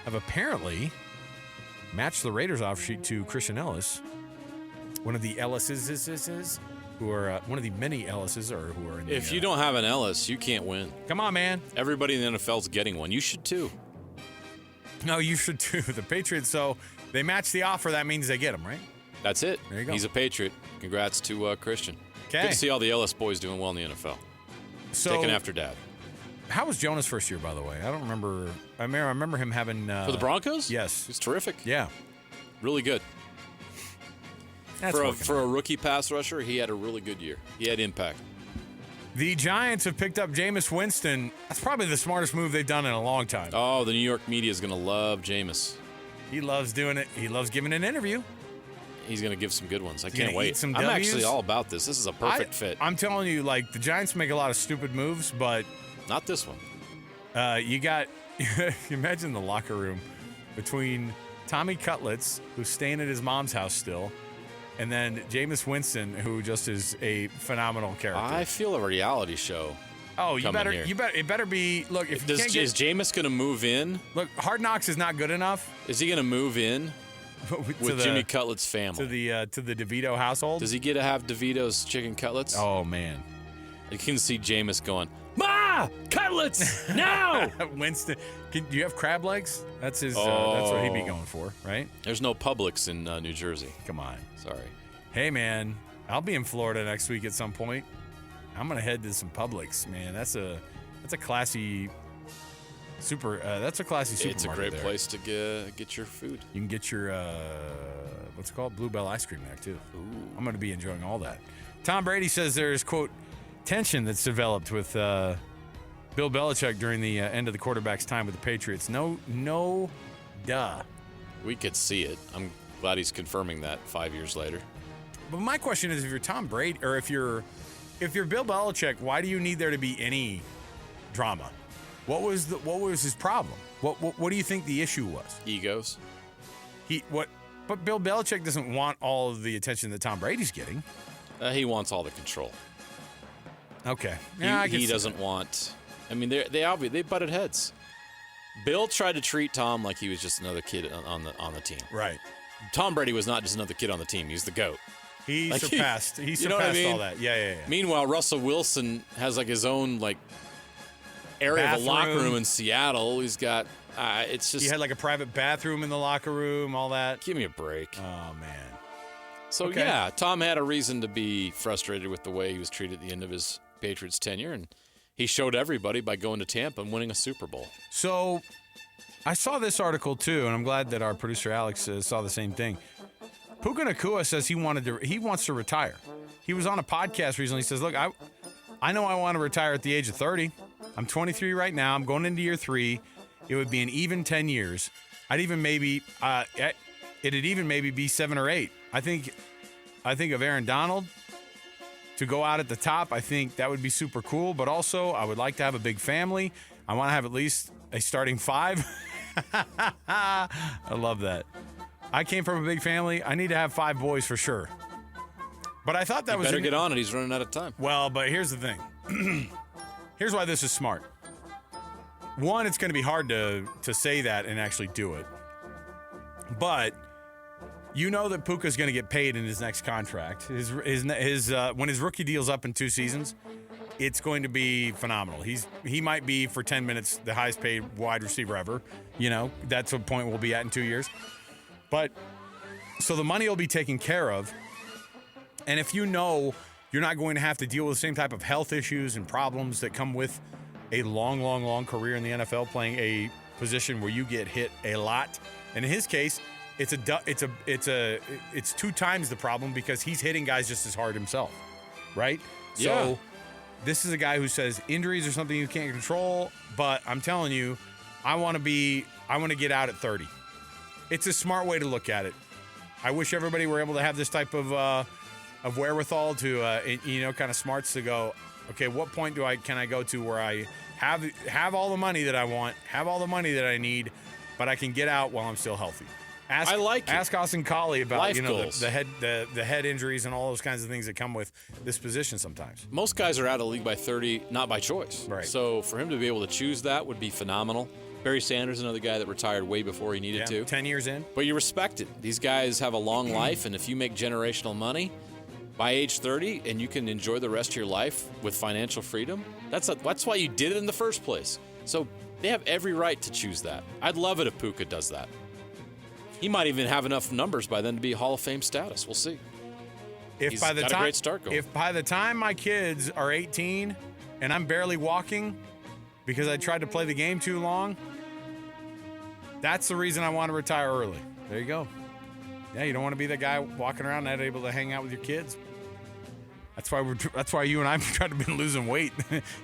have apparently matched the Raiders offer sheet to Christian Ellis, one of the Ellises, who are one of the many Ellises, or who are in the. If you don't have an Ellis, you can't win. Come on, man. Everybody in the NFL is getting one. You should too. No, you should too. The Patriots, so they match the offer. That means they get him, right? That's it. There you go. He's a Patriot. Congrats to Christian. Okay. Good to see all the Ellis boys doing well in the NFL. So, taking after dad. How was Jonah's first year, by the way? I don't remember. I remember him having. For the Broncos? Yes. He's terrific. Yeah. Really good. That's for a rookie pass rusher, he had a really good year. He had impact. The Giants have picked up Jameis Winston. That's probably the smartest move they've done in a long time. Oh, the New York media is going to love Jameis. He loves doing it. He loves giving an interview. He's going to give some good ones. I He's can't wait. I'm actually all about this. This is a perfect fit. I'm telling you, like, the Giants make a lot of stupid moves, but not this one. You got imagine the locker room between Tommy Cutlets, who's staying at his mom's house still, and then Jameis Winston, who just is a phenomenal character. I feel a reality show. Oh, you better. Here. It better be. Look, if is Jameis going to move in? Look, Hard Knocks is not good enough. Is he going to move in with Jimmy Cutlet's family to the DeVito household? Does he get to have DeVito's chicken cutlets? Oh man, you can see Jameis going, "Ma, cutlets now!" Winston, do you have crab legs? That's his. That's what he'd be going for, right? There's no Publix in New Jersey. Come on. Sorry. Hey man, I'll be in Florida next week at some point. I'm gonna head to some Publix, man. That's a classy super. That's a classy supermarket. It's a great place to get your food. You can get your what's it called, Bluebell ice cream there too. Ooh. I'm gonna be enjoying all that. Tom Brady says there's quote tension that's developed with Bill Belichick during the end of the quarterback's time with the Patriots. No, duh. We could see it. I'm glad he's confirming that 5 years later. But my question is, if you're Tom Brady, or if you're Bill Belichick, why do you need there to be any drama? What was his problem? What do you think the issue was? Egos. But Bill Belichick doesn't want all of the attention that Tom Brady's getting. He wants all the control. Okay. Yeah, he doesn't want. I mean, they butted heads. Bill tried to treat Tom like he was just another kid on the team. Right. Tom Brady was not just another kid on the team. He's the GOAT. He surpassed all that. Yeah. Meanwhile, Russell Wilson has like his own like area of a locker room in Seattle. He's got it's just he had like a private bathroom in the locker room, all that. Give me a break. Oh man. So yeah, Tom had a reason to be frustrated with the way he was treated at the end of his Patriots tenure, and he showed everybody by going to Tampa and winning a Super Bowl. So I saw this article too, and I'm glad that our producer Alex saw the same thing. Puka Nacua says he wants to retire. He was on a podcast recently. He says, "Look, I know I want to retire at the age of 30. I'm 23 right now. I'm going into year 3. It would be an even 10 years. It'd even maybe be 7 or 8. I think of Aaron Donald to go out at the top. I think that would be super cool. But also, I would like to have a big family. I want to have at least a starting 5. I love that. I came from a big family. I need to have 5 boys for sure. But I thought that was better get on it. He's running out of time. Well, but here's the thing. Here's why this is smart. One, it's going to be hard to say that and actually do it. But you know that Puka's going to get paid in his next contract. His when his rookie deal's up in 2 seasons, it's going to be phenomenal. He might be for 10 minutes the highest paid wide receiver ever. You know, that's what point we'll be at in 2 years. But so the money will be taken care of. And if you know you're not going to have to deal with the same type of health issues and problems that come with a long career in the NFL playing a position where you get hit a lot. And in his case, it's 2 times the problem because he's hitting guys just as hard himself, right? Yeah. So this is a guy who says injuries are something you can't control, but I'm telling you, I want to get out at 30. It's a smart way to look at it. I wish everybody were able to have this type of wherewithal to kind of smarts to go, okay, what point can I go to where I have all the money that I want, have all the money that I need, but I can get out while I'm still healthy. Ask Austin Collie about Life the head injuries and all those kinds of things that come with this position sometimes. Most guys are out of the league by 30, not by choice. Right. So for him to be able to choose that would be phenomenal. Barry Sanders, another guy that retired way before he needed to. 10 years in. But you respect it. These guys have a long life, and if you make generational money by age 30 and you can enjoy the rest of your life with financial freedom, that's why you did it in the first place. So they have every right to choose that. I'd love it if Puka does that. He might even have enough numbers by then to be Hall of Fame status. We'll see. He's got a great start going. If by the time my kids are 18 and I'm barely walking because I tried to play the game too long, that's the reason I want to retire early. There you go. Yeah, you don't want to be the guy walking around not able to hang out with your kids. That's why you and I have tried to been losing weight.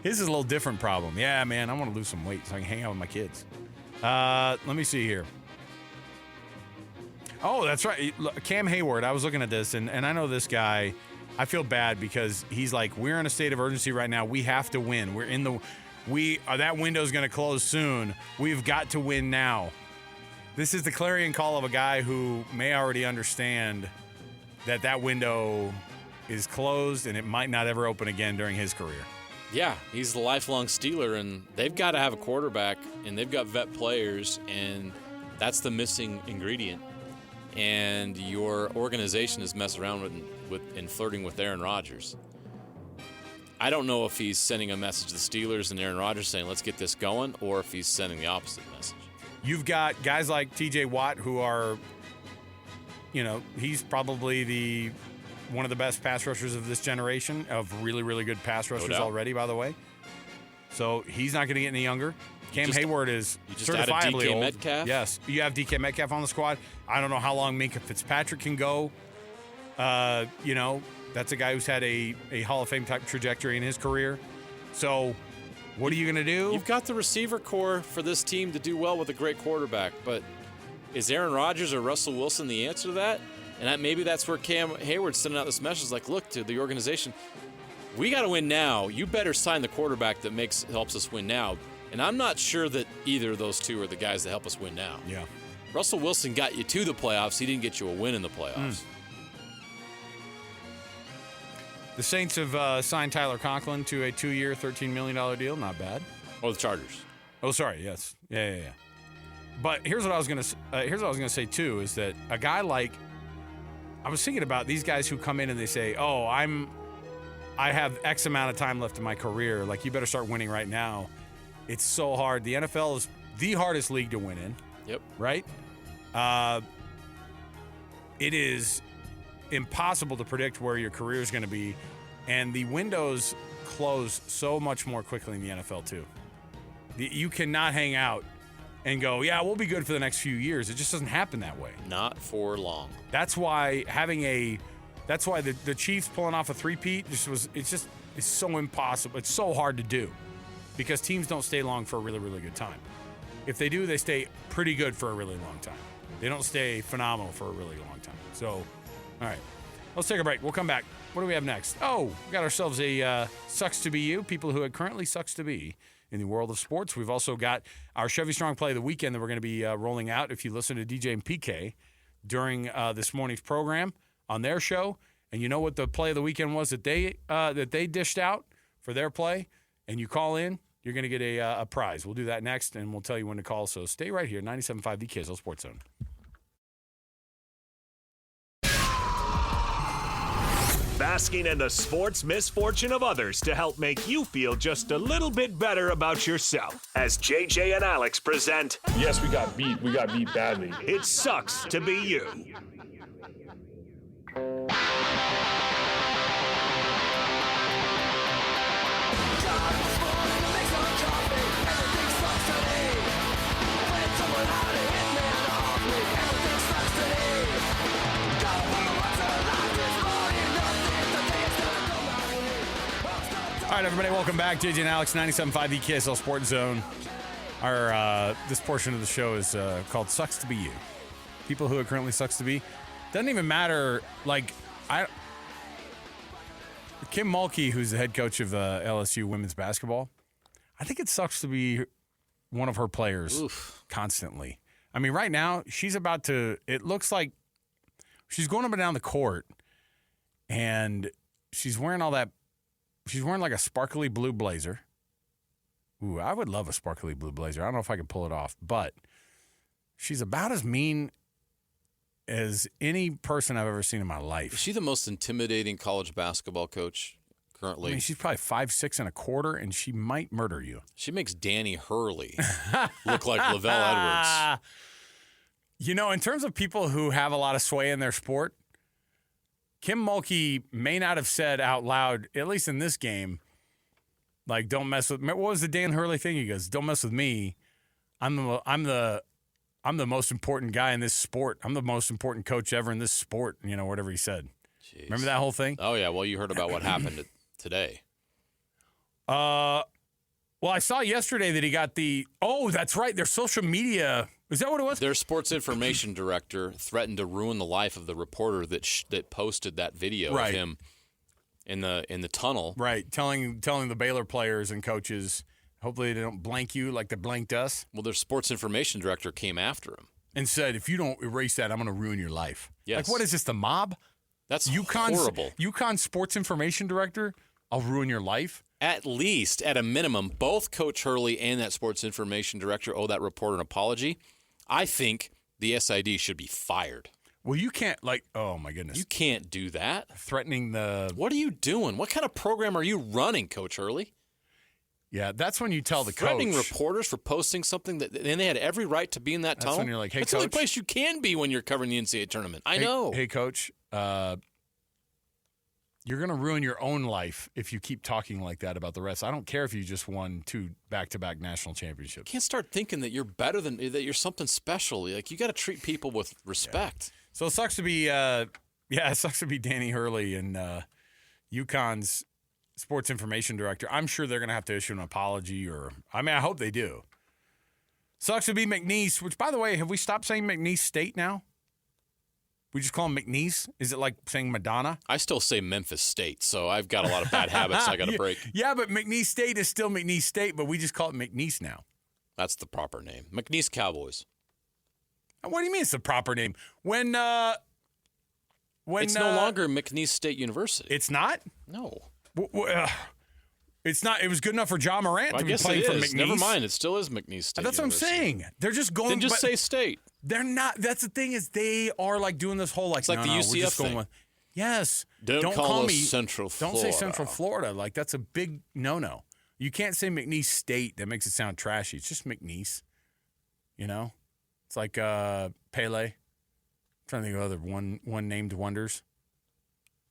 His is a little different problem. Yeah, man, I want to lose some weight so I can hang out with my kids. Let me see here. Oh, that's right. Cam Hayward, I was looking at this, and I know this guy. I feel bad because he's like, we're in a state of urgency right now. We have to win. That window's going to close soon. We've got to win now. This is the clarion call of a guy who may already understand that window is closed and it might not ever open again during his career. Yeah, he's the lifelong Steeler, and they've got to have a quarterback, and they've got vet players, and that's the missing ingredient. And your organization is messing around with and flirting with Aaron Rodgers. I don't know if he's sending a message to the Steelers and Aaron Rodgers saying, let's get this going, or if he's sending the opposite message. You've got guys like TJ Watt who are, he's probably one of the best pass rushers of this generation, of really, really good pass rushers already, by the way. So he's not going to get any younger. Cam Hayward is certifiably old. Metcalf? Yes. You have DK Metcalf on the squad. I don't know how long Minkah Fitzpatrick can go. That's a guy who's had a Hall of Fame type trajectory in his career. So what are you going to do? You've got the receiver core for this team to do well with a great quarterback, but is Aaron Rodgers or Russell Wilson the answer to that? And maybe that's where Cam Hayward's sending out this message like, look, to the organization, we got to win now. You better sign the quarterback that helps us win now. And I'm not sure that either of those two are the guys that help us win now. Yeah. Russell Wilson got you to the playoffs. He didn't get you a win in the playoffs. The Saints have signed Tyler Conklin to a 2-year, $13 million deal. Not bad. Oh, the Chargers. Oh, sorry. Yes. Yeah. But here's what I was gonna say too, is that a guy like, I was thinking about these guys who come in and they say, "Oh, I have X amount of time left in my career. Like, you better start winning right now." It's so hard. The NFL is the hardest league to win in. Yep. Right? It is impossible to predict where your career is going to be, and the windows close so much more quickly in the NFL too. You cannot hang out and go, "Yeah, we'll be good for the next few years." It just doesn't happen that way. Not for long. That's why the Chiefs pulling off a three-peat it's so impossible. It's so hard to do because teams don't stay long for a really, really good time. If they do, they stay pretty good for a really long time. They don't stay phenomenal for a really long time. So, all right, let's take a break. We'll come back. What do we have next? Oh, we got ourselves a Sucks to Be You, people who it currently sucks to be in the world of sports. We've also got our Chevy Strong Play of the Weekend that we're going to be rolling out if you listen to DJ and PK during this morning's program on their show. And you know what the play of the weekend was that they dished out for their play, and you call in, you're going to get a prize. We'll do that next, and we'll tell you when to call. So stay right here, 97.5 The KSL Sports Zone. Basking in the sports misfortune of others to help make you feel just a little bit better about yourself. As JJ and Alex present... Yes, we got beat. We got beat badly. It sucks to be you. All right, everybody, welcome back. JJ and Alex, 97.5 The KSL Sports Zone. This portion of the show is called Sucks to Be You. People who it currently sucks to be. Doesn't even matter. Kim Mulkey, who's the head coach of LSU women's basketball, I think it sucks to be one of her players constantly. I mean, right now, she's about to – it looks like she's going up and down the court, and she's wearing all that – she's wearing like a sparkly blue blazer. Ooh, I would love a sparkly blue blazer. I don't know if I can pull it off, but she's about as mean as any person I've ever seen in my life. Is she the most intimidating college basketball coach currently? I mean, she's probably 5'6" and a quarter, and she might murder you. She makes Danny Hurley look like Lavelle Edwards. You know, in terms of people who have a lot of sway in their sport, Kim Mulkey may not have said out loud, at least in this game, like, don't mess with me. What was the Dan Hurley thing? He goes, don't mess with me. I'm the most important guy in this sport. I'm the most important coach ever in this sport, you know, whatever he said. Jeez. Remember that whole thing? Oh, yeah. Well, you heard about what happened today. Well, I saw yesterday that he got that's right, their social media. Is that what it was? Their sports information director threatened to ruin the life of the reporter that posted that video of him in the tunnel. Right, telling the Baylor players and coaches, hopefully they don't blank you like they blanked us. Well, their sports information director came after him and said, if you don't erase that, I'm going to ruin your life. Yes. Like, what is this, the mob? That's horrible. UConn sports information director, I'll ruin your life? At least, at a minimum, both Coach Hurley and that sports information director owe that reporter an apology. I think the SID should be fired. Well, you can't, oh, my goodness. You can't do that. Threatening the... What are you doing? What kind of program are you running, Coach Hurley? Yeah, that's when you tell the coach. Threatening reporters for posting something and they had every right to be in that tunnel. That's when you're like, hey, that's Coach. the only place you can be when you're covering the NCAA tournament. I know. Hey, Coach, you're going to ruin your own life if you keep talking like that about the rest. I don't care if you just won 2 back-to-back national championships. You can't start thinking that you're better than that. You're something special. Like, you got to treat people with respect. Yeah. So it sucks to be, it sucks to be Danny Hurley and UConn's sports information director. I'm sure they're going to have to issue an apology, I hope they do. Sucks to be McNeese, which, by the way, have we stopped saying McNeese State now? We just call him McNeese? Is it like saying Madonna? I still say Memphis State, so I've got a lot of bad habits I got to break. Yeah, but McNeese State is still McNeese State, but we just call it McNeese now. That's the proper name. McNeese Cowboys. What do you mean it's the proper name? When it's no longer McNeese State University. It's not? No. It's not. It was good enough for John Morant to be playing for McNeese. Never mind. It still is McNeese State. That's University. what I'm saying. They're just going. Then just say State. They're not. That's the thing is they are like doing this whole it's like the UCF thing. Yes. Don't call me Central Florida. Don't say Central Florida. Like that's a big no-no. You can't say McNeese State. That makes it sound trashy. It's just McNeese. You know, it's like Pele. I'm trying to think of other one named wonders.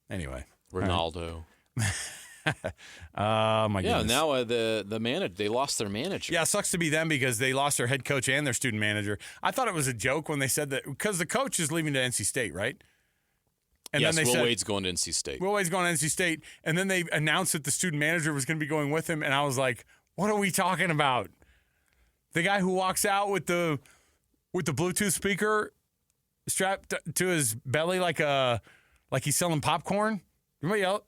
Anyway, Ronaldo. Oh my goodness. Yeah, now the manager, they lost their manager. Yeah, it sucks to be them because they lost their head coach and their student manager. I thought it was a joke when they said that because the coach is leaving to NC State, right? And yes, then they Will said, Wade's going to NC State. Will Wade's going to NC State, and then they announced that the student manager was going to be going with him, and I was like, what are we talking about? The guy who walks out with the Bluetooth speaker strapped to his belly like he's selling popcorn? Everybody else?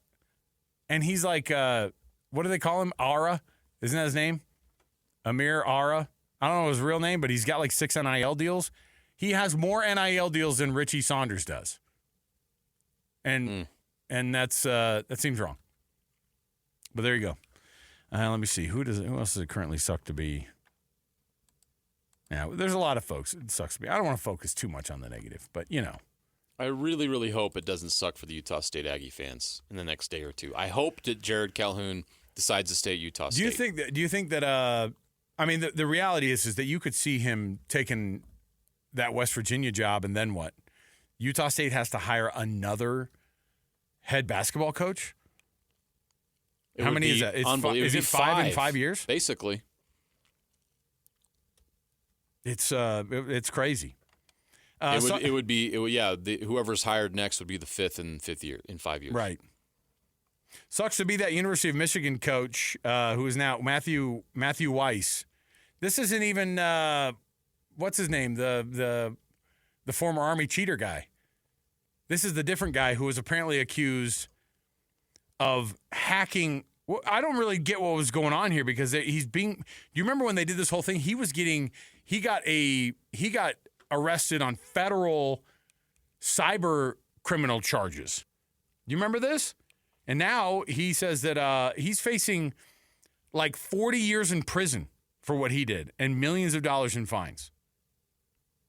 And he's like, what do they call him? Ara? Isn't that his name? Amir Ara? I don't know his real name, but he's got like 6 NIL deals. He has more NIL deals than Richie Saunders does. And that's that seems wrong. But there you go. Let me see. Who else does it currently suck to be? Yeah, there's a lot of folks it sucks to be. I don't want to focus too much on the negative, but you know. I really, really hope it doesn't suck for the Utah State Aggie fans in the next day or two. I hope that Jared Calhoun decides to stay at Utah State. Do you think that I mean the reality is that you could see him taking that West Virginia job and then what? Utah State has to hire another head basketball coach? How many is that? Is it 5 in 5 years? Basically. It's crazy. Whoever's hired next would be the fifth in 5 years. Right. Sucks to be that University of Michigan coach who is now Matthew Weiss. This isn't even what's his name, the former Army cheater guy. This is the different guy who was apparently accused of hacking Well, I don't really get what was going on here because he's being. Do you remember when they did this whole thing? He got arrested on federal cyber criminal charges. Do you remember this? And now he says that he's facing like 40 years in prison for what he did and millions of dollars in fines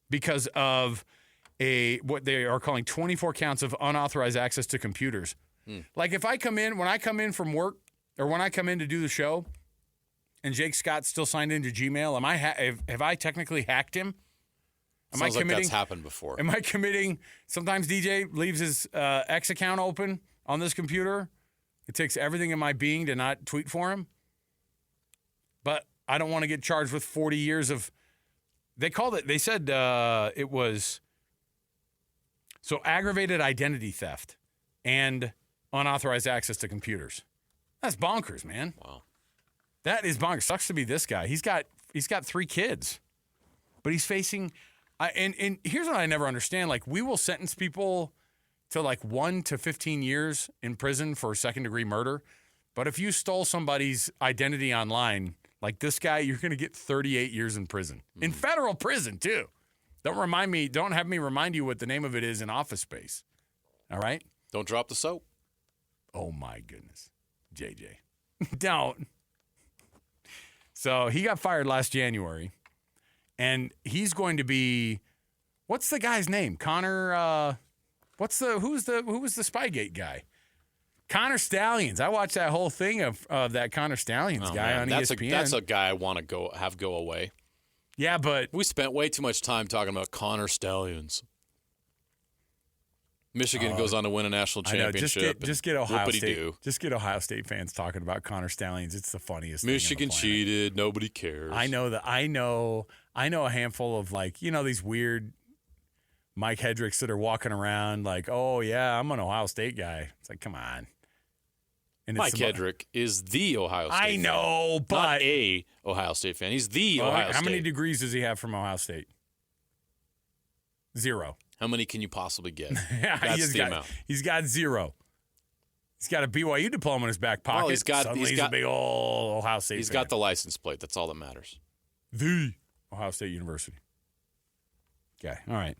because of what they are calling 24 counts of unauthorized access to computers. Like if when I come in from work or when I come in to do the show and Jake Scott's still signed into Gmail, have I technically hacked him? Sounds like that's happened before. Am I committing? Sometimes DJ leaves his X account open on this computer. It takes everything in my being to not tweet for him. But I don't want to get charged with 40 years of. They said it was aggravated identity theft and unauthorized access to computers. That's bonkers, man. Wow. That is bonkers. Sucks to be this guy. He's got 3 kids, but he's facing. And here's what I never understand. Like, we will sentence people to like 1 to 15 years in prison for second-degree murder. But if you stole somebody's identity online, like this guy, you're going to get 38 years in prison. In federal prison, too. Don't have me remind you what the name of it is in Office Space. All right? Don't drop the soap. Oh, my goodness. JJ. Don't. So he got fired last January. And he's going to be, what's the guy's name? Connor, who was the Spygate guy? Connor Stallions. I watched that whole thing of that Connor Stallions guy on ESPN. That's a guy I want to go away. Yeah, but we spent way too much time talking about Connor Stallions. Michigan goes on to win a national championship. Just get Ohio State. Just get Ohio State fans talking about Connor Stallions. It's the funniest Michigan thing. Michigan cheated. Nobody cares. I know that. I know a handful of these weird Mike Hedricks that are walking around like, oh yeah, I'm an Ohio State guy. It's like, come on. And Mike Hedrick is the Ohio State fan. I know, but not a Ohio State fan. He's the Ohio State. How many degrees does he have from Ohio State? 0. How many can you possibly get? That's the amount. He's got 0. He's got a BYU diploma in his back pocket. Well, he's got a big old Ohio State He's fan. got the license plate. That's all that matters. The Ohio State University. Okay, all right.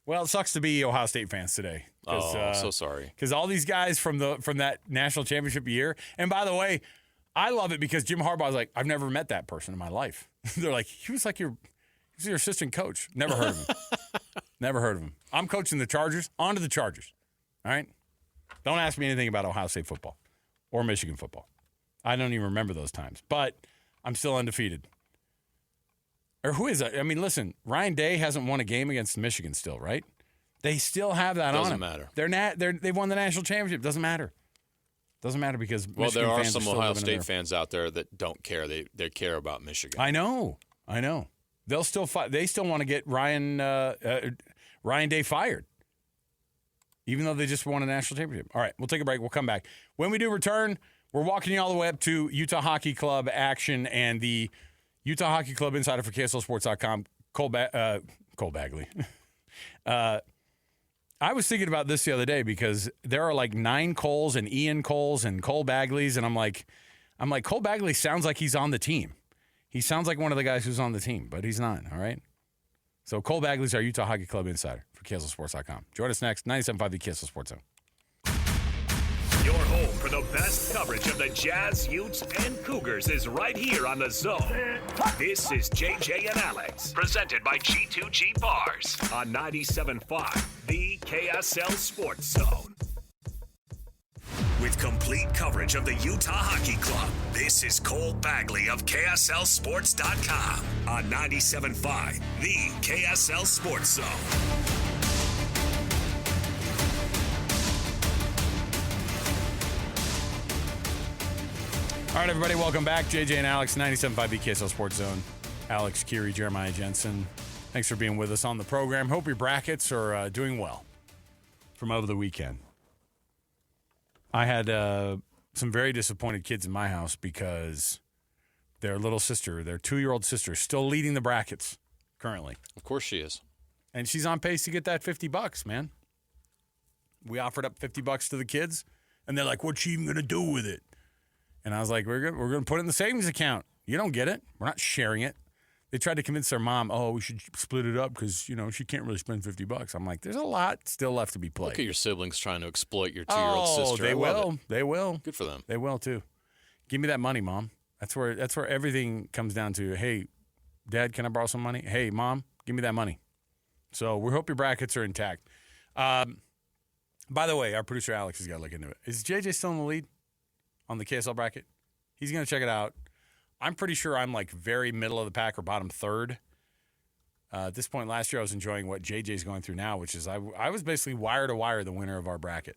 Well, it sucks to be Ohio State fans today. So sorry. Because all these guys from that national championship year, and by the way, I love it because Jim Harbaugh's like, I've never met that person in my life. They're like, he was your assistant coach. Never heard of him. Never heard of him. I'm coaching the Chargers. On to the Chargers. All right? Don't ask me anything about Ohio State football or Michigan football. I don't even remember those times. But I'm still undefeated. Or who is that? I mean, listen, Ryan Day hasn't won a game against Michigan still, right? They still have that on them. Doesn't matter. They've won the national championship. Doesn't matter. Doesn't matter because Michigan there are fans some still Ohio living in State there. fans out there that don't care. They care about Michigan. I know. They'll still fight. They still want to get Ryan Day fired, even though they just won a national championship. All right, we'll take a break. We'll come back. When we do return, we're walking you all the way up to Utah Hockey Club action and the Utah Hockey Club insider for KSLSports.com, Cole Bagley. I was thinking about this the other day because there are like 9 Coles and Ian Coles and Cole Bagleys, and I'm like, Cole Bagley sounds like he's on the team. He sounds like one of the guys who's on the team, but he's not, all right? So Cole Bagley's our Utah Hockey Club insider for KSLSports.com. Join us next, 97.5 the KSL Sports Zone. Your home for the best coverage of the Jazz, Utes, and Cougars is right here on The Zone. This is JJ and Alex, presented by G2G Bars on 97.5, the KSL Sports Zone. With complete coverage of the Utah Hockey Club, this is Cole Bagley of KSLSports.com on 97.5, the KSL Sports Zone. All right, everybody, welcome back. JJ and Alex, 97.5 the KSL Sports Zone. Alex, Kirry, Jeremiah Jensen. Thanks for being with us on the program. Hope your brackets are doing well from over the weekend. I had some very disappointed kids in my house because their little sister, their 2-year-old sister, is still leading the brackets currently. Of course she is. And she's on pace to get that $50, man. We offered up $50 to the kids, and they're like, what's she even going to do with it? And I was like, we're going to put it in the savings account. You don't get it. We're not sharing it. They tried to convince their mom, we should split it up because, she can't really spend $50. I'm like, there's a lot still left to be played. Look at your siblings trying to exploit your 2-year-old sister. They I love will. it. They will. Good for them. They will, too. Give me that money, Mom. That's where everything comes down to. Hey, Dad, can I borrow some money? Hey, Mom, give me that money. So we hope your brackets are intact. By the way, our producer Alex has got to look into it. Is JJ still in the lead on the KSL bracket? He's going to check it out. I'm pretty sure I'm like very middle of the pack or bottom third. At this point last year, I was enjoying what JJ's going through now, which is I was basically wire to wire the winner of our bracket.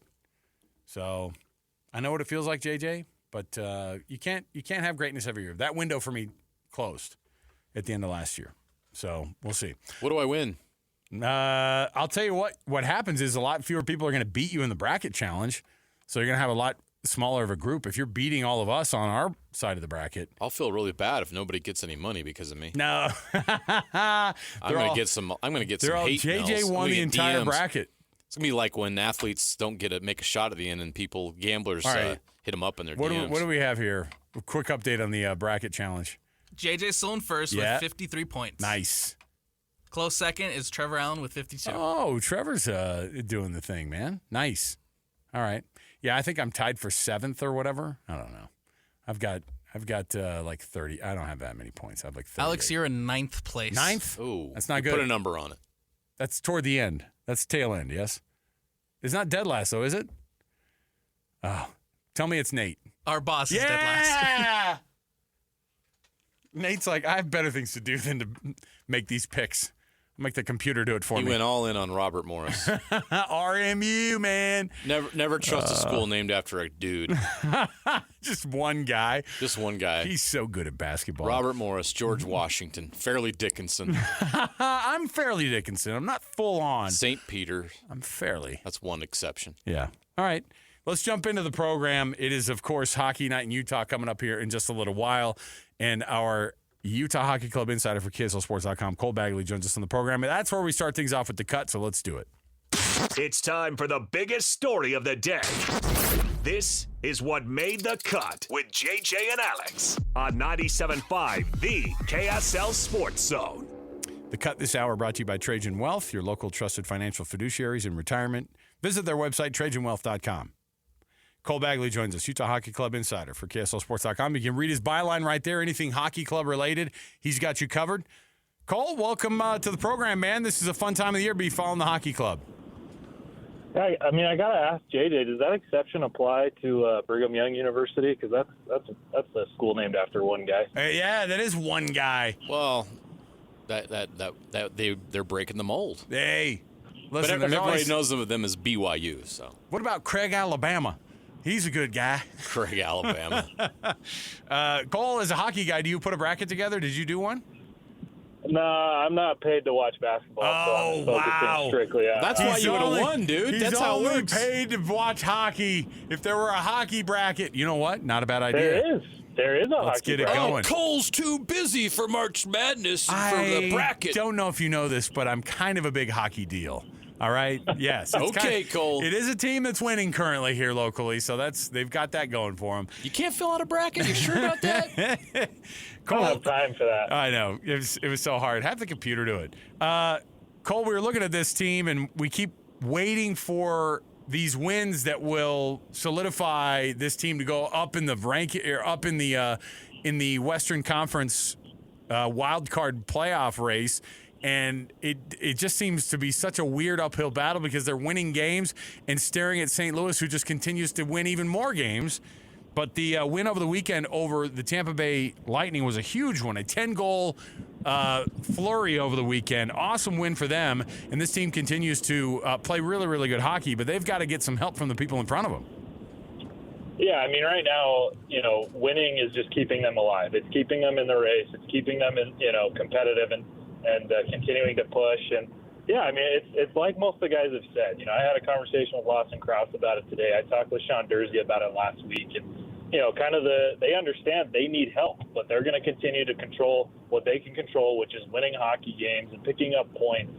So I know what it feels like, JJ, but you can't have greatness every year. That window for me closed at the end of last year. So we'll see. What do I win? I'll tell you what happens is a lot fewer people are going to beat you in the bracket challenge. So you're going to have a lot smaller of a group. If you're beating all of us on our side of the bracket, I'll feel really bad if nobody gets any money because of me. No. I'm going to get some hate JJ mails. won the entire DMs. bracket. It's going to be like when athletes don't make a shot at the end and gamblers hit them up in their DMs. What do we have here? A quick update on the bracket challenge. JJ's still in first with 53 points. Nice. Close second is Trevor Allen with 52. Oh, Trevor's doing the thing, man. Nice. All right. Yeah, I think I'm tied for 7th or whatever. I don't know. I've got like 30. I don't have that many points. I have like 30. Alex, you're in 9th place. 9th? Ooh, that's not good. Put a number on it. That's toward the end. That's tail end, yes? It's not dead last, though, is it? Oh, tell me it's Nate. Our boss is dead last. Yeah! Nate's like, I have better things to do than to make these picks. Make the computer do it for me. He went all in on Robert Morris. RMU, man. Never trust a school named after a dude. Just one guy. Just one guy. He's so good at basketball. Robert Morris, George Washington, Fairleigh Dickinson. I'm Fairleigh Dickinson. I'm not full on. St. Peter. I'm Fairleigh. That's one exception. Yeah. All right. Let's jump into the program. It is, of course, Hockey Night in Utah coming up here in just a little while. And our Utah Hockey Club insider for KSLSports.com, Cole Bagley, joins us on the program. And that's where we start things off with the cut, so let's do it. It's time for the biggest story of the day. This is what made the cut with JJ and Alex on 97.5, the KSL Sports Zone. The cut this hour brought to you by Trajan Wealth, your local trusted financial fiduciaries in retirement. Visit their website, TrajanWealth.com. Cole Bagley joins us, Utah Hockey Club insider for KSLSports.com. You can read his byline right there. Anything hockey club related, he's got you covered. Cole, welcome to the program, man. This is a fun time of the year to be following the hockey club. I got to ask JJ, does that exception apply to Brigham Young University? Because that's a school named after one guy. Yeah, that is one guy. Well, they're breaking the mold. Hey, listen, but everybody knows them as BYU. So what about Craig, Alabama? He's a good guy. Craig, Alabama. Cole, as a hockey guy, do you put a bracket together? Did you do one? No, I'm not paid to watch basketball. Oh, so I'm focusing strictly on That's why you would have won, dude. He's That's how it only works. paid to watch hockey. If there were a hockey bracket, you know what? Not a bad idea. There is a Let's hockey get it bracket. going. Cole's too busy for March Madness for the bracket. I don't know if you know this, but I'm kind of a big hockey deal. All right. Yes. Okay, Cole. It is a team that's winning currently here locally, so they've got that going for them. You can't fill out a bracket. You sure about that? Cole, I don't have time for that. I know. It was so hard. Have the computer do it. Cole, we were looking at this team, and we keep waiting for these wins that will solidify this team to go up in the up in the Western Conference wild card playoff race. And it just seems to be such a weird uphill battle because they're winning games and staring at St. Louis, who just continues to win even more games. But the win over the weekend over the Tampa Bay Lightning was a huge one, a 10-goal flurry over the weekend. Awesome win for them. And this team continues to play really, really good hockey, but they've got to get some help from the people in front of them. Yeah, I mean, right now, winning is just keeping them alive. It's keeping them in the race. It's keeping them competitive and continuing to push. And yeah, I mean, it's like most of the guys have said. I had a conversation with Lawson Krause about it today. I talked with Sean Dursey about it last week, and they understand they need help, but they're going to continue to control what they can control, which is winning hockey games and picking up points.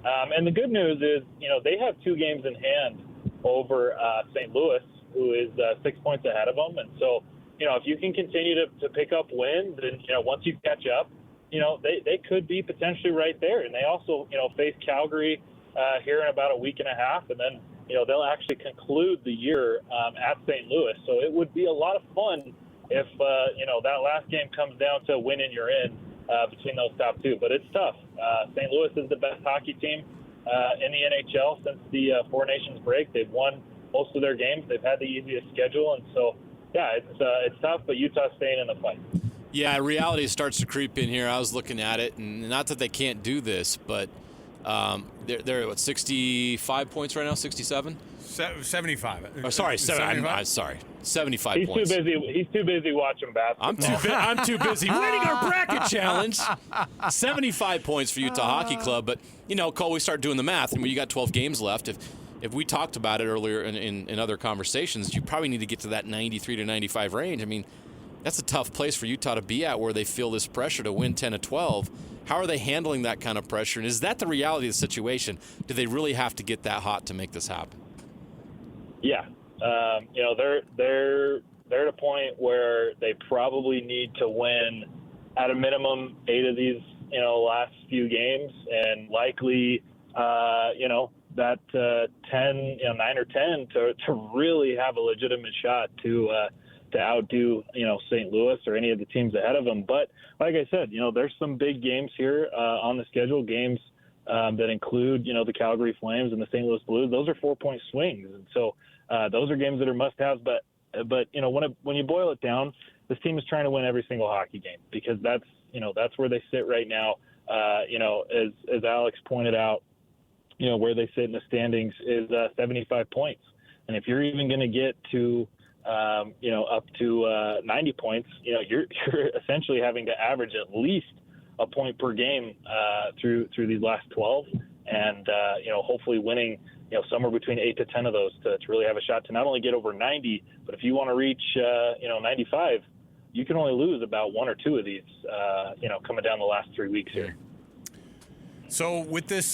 And the good news is, they have 2 games in hand over St. Louis, who is 6 points ahead of them, and so if you can continue to pick up wins, and once you catch up, they could be potentially right there. And they also face Calgary here in about a week and a half, and then they'll actually conclude the year at St. Louis. So it would be a lot of fun if that last game comes down to winning you're in between those top two. But it's tough. St. Louis is the best hockey team in the NHL since the Four Nations break. They've won most of their games. They've had the easiest schedule, and so it's tough. But Utah's staying in the fight. Yeah, reality starts to creep in here. I was looking at it, and not that they can't do this, but they're at 65 points right now, 67? 75. Oh, sorry, 75 He's points. He's too busy watching basketball. I'm too busy winning our bracket challenge. 75 points for Utah Hockey Club, but Cole, we start doing the math, and when you got 12 games left, if we talked about it earlier in other conversations, you probably need to get to that 93 to 95 range. I mean, that's a tough place for Utah to be at, where they feel this pressure to win 10 to 12. How are they handling that kind of pressure? And is that the reality of the situation? Do they really have to get that hot to make this happen? Yeah. They're at a point where they probably need to win at a minimum 8 of these, last few games, and likely, that 10, 9 or 10 to really have a legitimate shot to outdo, St. Louis or any of the teams ahead of them. But like I said, there's some big games here on the schedule, games that include, the Calgary Flames and the St. Louis Blues. Those are 4-point swings. And so those are games that are must-haves. But when you boil it down, this team is trying to win every single hockey game, because that's where they sit right now. As Alex pointed out, where they sit in the standings is 75 points. And if you're even going to get to up to 90 points, you're essentially having to average at least a point per game through these last 12, and hopefully winning somewhere between 8 to 10 of those to really have a shot to not only get over 90, but if you want to reach 95, you can only lose about 1 or 2 of these coming down the last 3 weeks here. So with this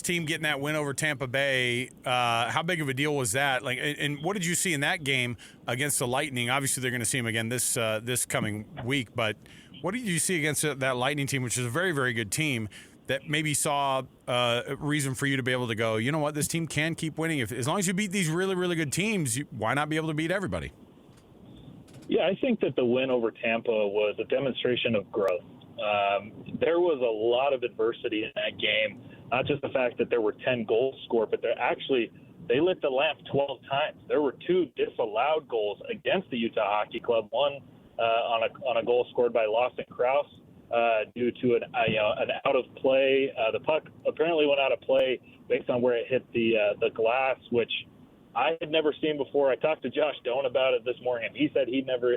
team getting that win over Tampa Bay, how big of a deal was that? Like, and what did you see in that game against the Lightning? Obviously, they're going to see them again this coming week. But what did you see against that Lightning team, which is a very, very good team, that maybe saw a reason for you to be able to go, you know what, this team can keep winning. As long as you beat these really, really good teams, why not be able to beat everybody? Yeah, I think that the win over Tampa was a demonstration of growth. There was a lot of adversity in that game, not just the fact that there were 10 goals scored, but they lit the lamp 12 times. There were 2 disallowed goals against the Utah Hockey Club, one on a goal scored by Lawson Krause due to an out of play. The puck apparently went out of play based on where it hit the glass, which I had never seen before. I talked to Josh Doan about it this morning, and he said he'd never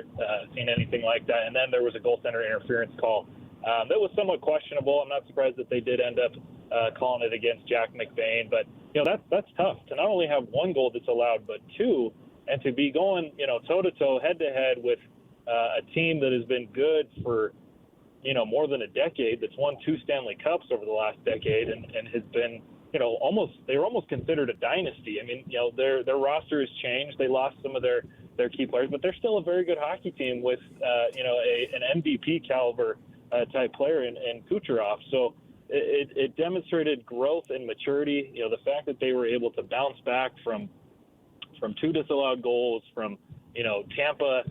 seen anything like that. And then there was a goaltender interference call that was somewhat questionable. I'm not surprised that they did end up calling it against Jack McBain. But, that's tough to not only have 1 goal that's allowed, but 2, and to be going, toe-to-toe, head-to-head with a team that has been good for, more than a decade, that's won 2 Stanley Cups over the last decade and has been, they were almost considered a dynasty. I mean, their roster has changed. They lost some of their key players, but they're still a very good hockey team with, an MVP caliber type player in Kucherov. So it demonstrated growth and maturity. The fact that they were able to bounce back from 2 disallowed goals, from Tampa,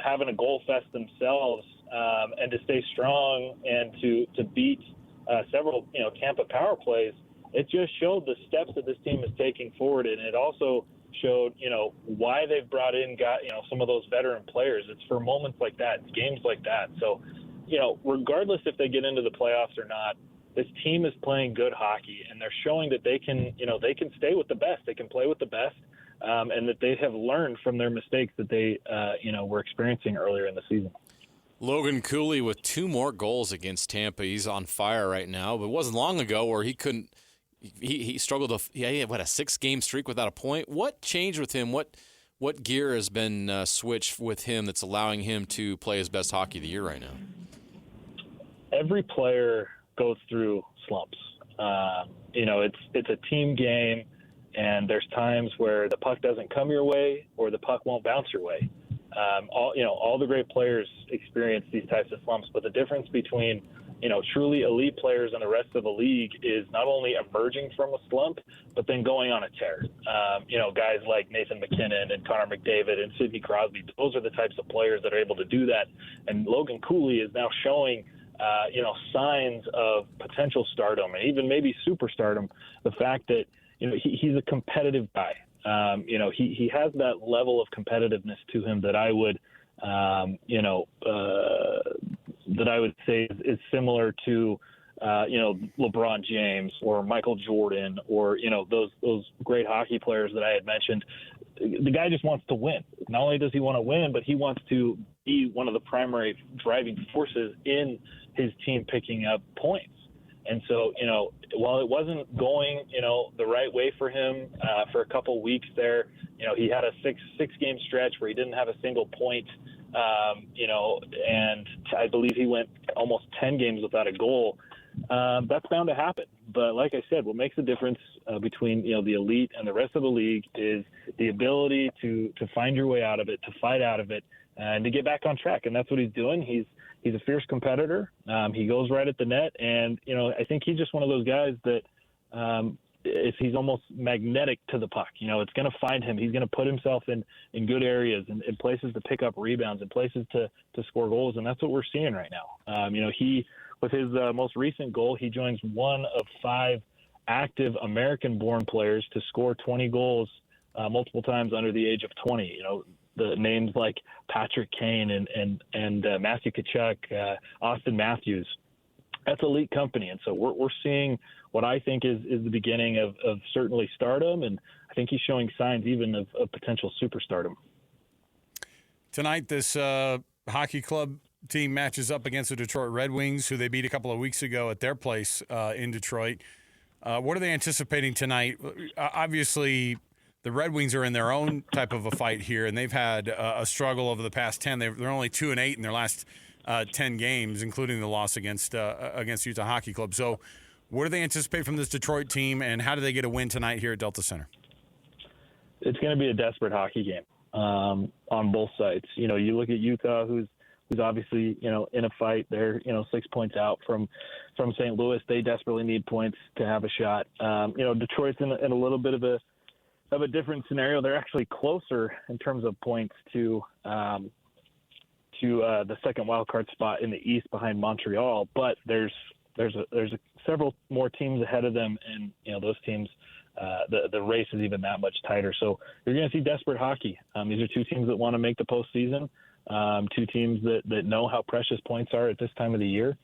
having a goal fest themselves, and to stay strong and to beat several Tampa power plays. It just showed the steps that this team is taking forward, and it also showed why they've brought in some of those veteran players. It's for moments like that, it's games like that. So regardless if they get into the playoffs or not, this team is playing good hockey, and they're showing that they can stay with the best. They can play with the best, and that they have learned from their mistakes that they, were experiencing earlier in the season. Logan Cooley with 2 more goals against Tampa. He's on fire right now, but it wasn't long ago where he couldn't. He struggled. He had a 6-game streak without a point. What changed with him? What gear has been switched with him that's allowing him to play his best hockey of the year right now? Every player goes through slumps. It's a team game, and there's times where the puck doesn't come your way or the puck won't bounce your way. All the great players experience these types of slumps, but the difference between truly elite players and the rest of the league is not only emerging from a slump, but then going on a tear. Guys like Nathan McKinnon and Connor McDavid and Sidney Crosby, those are the types of players that are able to do that. And Logan Cooley is now showing, signs of potential stardom and even maybe superstardom. The fact that, he's a competitive guy. He has that level of competitiveness to him that I would, say is similar to, LeBron James or Michael Jordan or, those great hockey players that I had mentioned. The guy just wants to win. Not only does he want to win, but he wants to be one of the primary driving forces in his team picking up points. And so, while it wasn't going, the right way for him for a couple weeks there, he had a six game stretch where he didn't have a single point, and I believe he went almost 10 games without a goal. That's bound to happen. But like I said, what makes the difference between, the elite and the rest of the league is the ability to find your way out of it, to fight out of it, and to get back on track. And that's what he's doing. He's a fierce competitor. He goes right at the net. And, I think he's just one of those guys that he's almost magnetic to the puck. It's going to find him. He's going to put himself in good areas and in places to pick up rebounds and places to score goals. And that's what we're seeing right now. He, with his most recent goal, he joins one of 5 active American-born players to score 20 goals multiple times under the age of 20. The names like Patrick Kane and Matthew Tkachuk, Austin Matthews. That's elite company. And so we're seeing what I think is the beginning of certainly stardom, and I think he's showing signs even of potential superstardom. Tonight, this hockey club team matches up against the Detroit Red Wings, who they beat a couple of weeks ago at their place in Detroit. What are they anticipating tonight? Obviously, the Red Wings are in their own type of a fight here, and they've had a struggle over the past 10. They're only 2-8 in their last 10 games, including the loss against Utah Hockey Club. So what do they anticipate from this Detroit team, and how do they get a win tonight here at Delta Center? It's going to be a desperate hockey game on both sides. You look at Utah, who's obviously, in a fight. They're, 6 points out from St. Louis. They desperately need points to have a shot. Detroit's in a little bit of a different scenario. They're actually closer in terms of points to the second wild card spot in the East behind Montreal, but there's several more teams ahead of them, and those teams, the race is even that much tighter. So you're going to see desperate hockey. These are 2 teams that want to make the postseason, 2 teams that know how precious points are at this time of the year,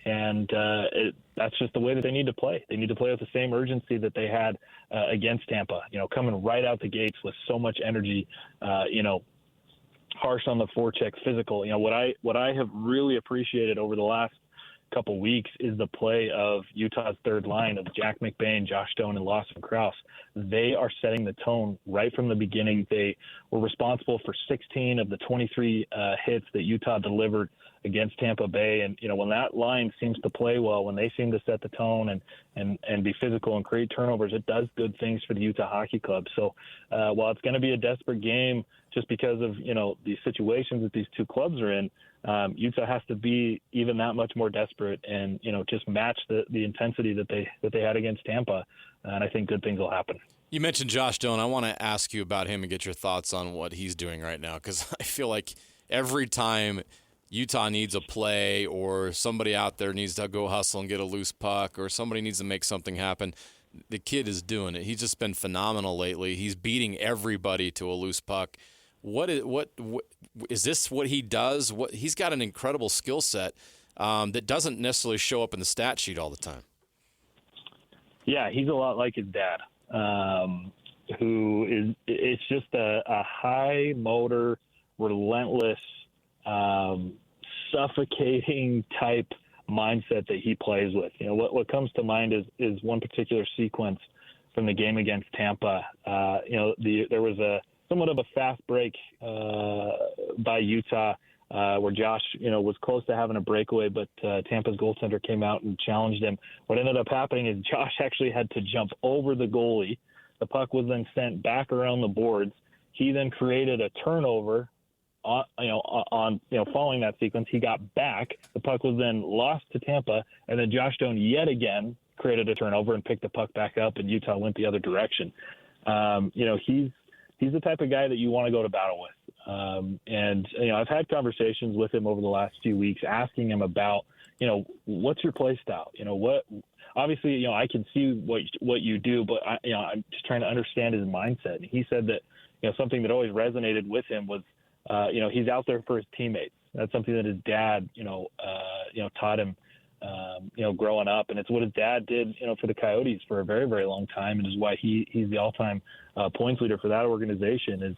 and that's just the way that they need to play. They need to play with the same urgency that they had against Tampa. Coming right out the gates with so much energy. Harsh on the forecheck, physical. What I have really appreciated over the last couple weeks is the play of Utah's third line of Jack McBain, Josh Stone, and Lawson Krause. They are setting the tone right from the beginning. They were responsible for 16 of the 23 hits that Utah delivered against Tampa Bay. And, when that line seems to play well, when they seem to set the tone and be physical and create turnovers, it does good things for the Utah Hockey Club. So while it's going to be a desperate game just because of, the situations that these 2 clubs are in, Utah has to be even that much more desperate and, just match the intensity that they had against Tampa. And I think good things will happen. You mentioned Josh Stone. I want to ask you about him and get your thoughts on what he's doing right now, because I feel like every time Utah needs a play or somebody out there needs to go hustle and get a loose puck or somebody needs to make something happen, the kid is doing it. He's just been phenomenal lately. He's beating everybody to a loose puck. What is this? What he does? He's got an incredible skill set that doesn't necessarily show up in the stat sheet all the time. Yeah, he's a lot like his dad, who is. It's just a high motor, relentless, suffocating type mindset that he plays with. What comes to mind is one particular sequence from the game against Tampa. There was somewhat of a fast break by Utah where Josh, was close to having a breakaway, but Tampa's goaltender came out and challenged him. What ended up happening is Josh actually had to jump over the goalie. The puck was then sent back around the boards. He then created a turnover following that sequence, he got back. The puck was then lost to Tampa, and then Josh Doan yet again created a turnover and picked the puck back up, and Utah went the other direction. He's the type of guy that you want to go to battle with. And I've had conversations with him over the last few weeks, asking him about, what's your play style? Obviously, I can see what you do, but I'm just trying to understand his mindset. And he said that, something that always resonated with him was, he's out there for his teammates. That's something that his dad, taught him, growing up. And it's what his dad did, for the Coyotes for a very, very long time. And is why he's the all-time points leader for that organization. Is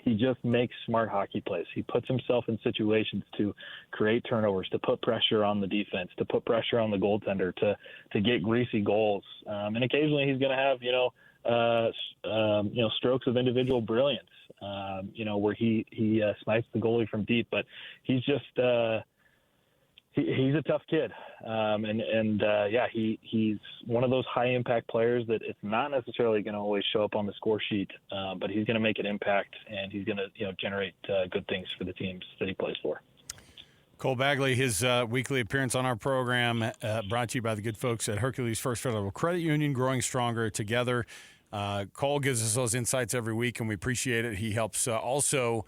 he just makes smart hockey plays. He puts himself in situations to create turnovers, to put pressure on the defense, to put pressure on the goaltender, to get greasy goals. And occasionally he's going to have, strokes of individual brilliance, where he snipes the goalie from deep. But he's just he's a tough kid. He's one of those high impact players that it's not necessarily going to always show up on the score sheet, but he's going to make an impact, and he's going to generate good things for the teams that he plays for. Cole Bagley, his weekly appearance on our program, brought to you by the good folks at Hercules First Federal Credit Union, growing stronger together. Cole gives us those insights every week, and we appreciate it. He helps also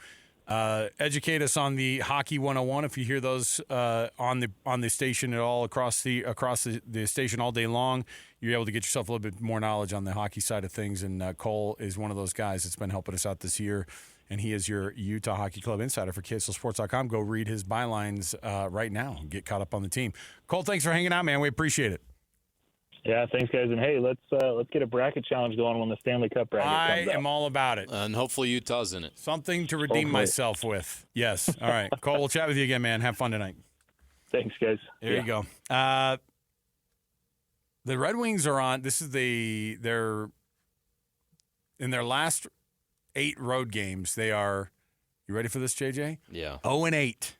educate us on the Hockey 101. If you hear those on the station at all across the station all day long, you're able to get yourself a little bit more knowledge on the hockey side of things. And Cole is one of those guys that's been helping us out this year. And he is your Utah Hockey Club insider for KSLSports.com. Go read his bylines right now and get caught up on the team. Cole, thanks for hanging out, man. We appreciate it. Yeah, thanks, guys. And, hey, let's get a bracket challenge going when the Stanley Cup bracket comes I out. am all about it. And hopefully Utah's in it. Something to redeem myself with. Yes. All right. Cole, we'll chat with you again, man. Have fun tonight. Thanks, guys. There you go. The Red Wings are on. This is they're in their last 8 road games. They are, you ready for this, JJ? Yeah. 0-8.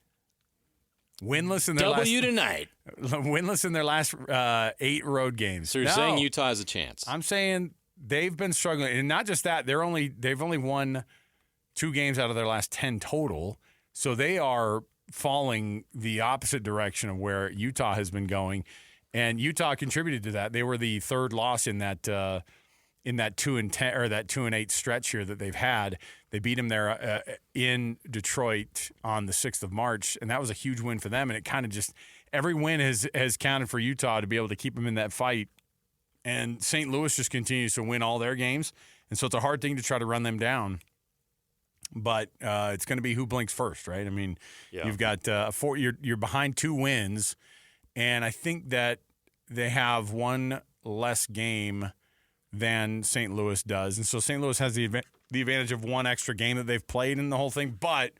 Winless in their winless in their last 8 road games. So you're saying Utah has a chance? I'm saying they've been struggling, and not just that. They've only won 2 games out of their last 10 total. So they are falling the opposite direction of where Utah has been going, and Utah contributed to that. They were the third loss in that 2-10 or that 2-8 stretch here that they've had. They beat them there in Detroit on the 6th of March, and that was a huge win for them. And it kind of just every win has counted for Utah to be able to keep them in that fight. And St. Louis just continues to win all their games, and so it's a hard thing to try to run them down. But it's going to be who blinks first, right? I mean, You've got you're behind 2 wins, and I think that they have one less game than St. Louis does. And so St. Louis has the advantage of one extra game that they've played in the whole thing, but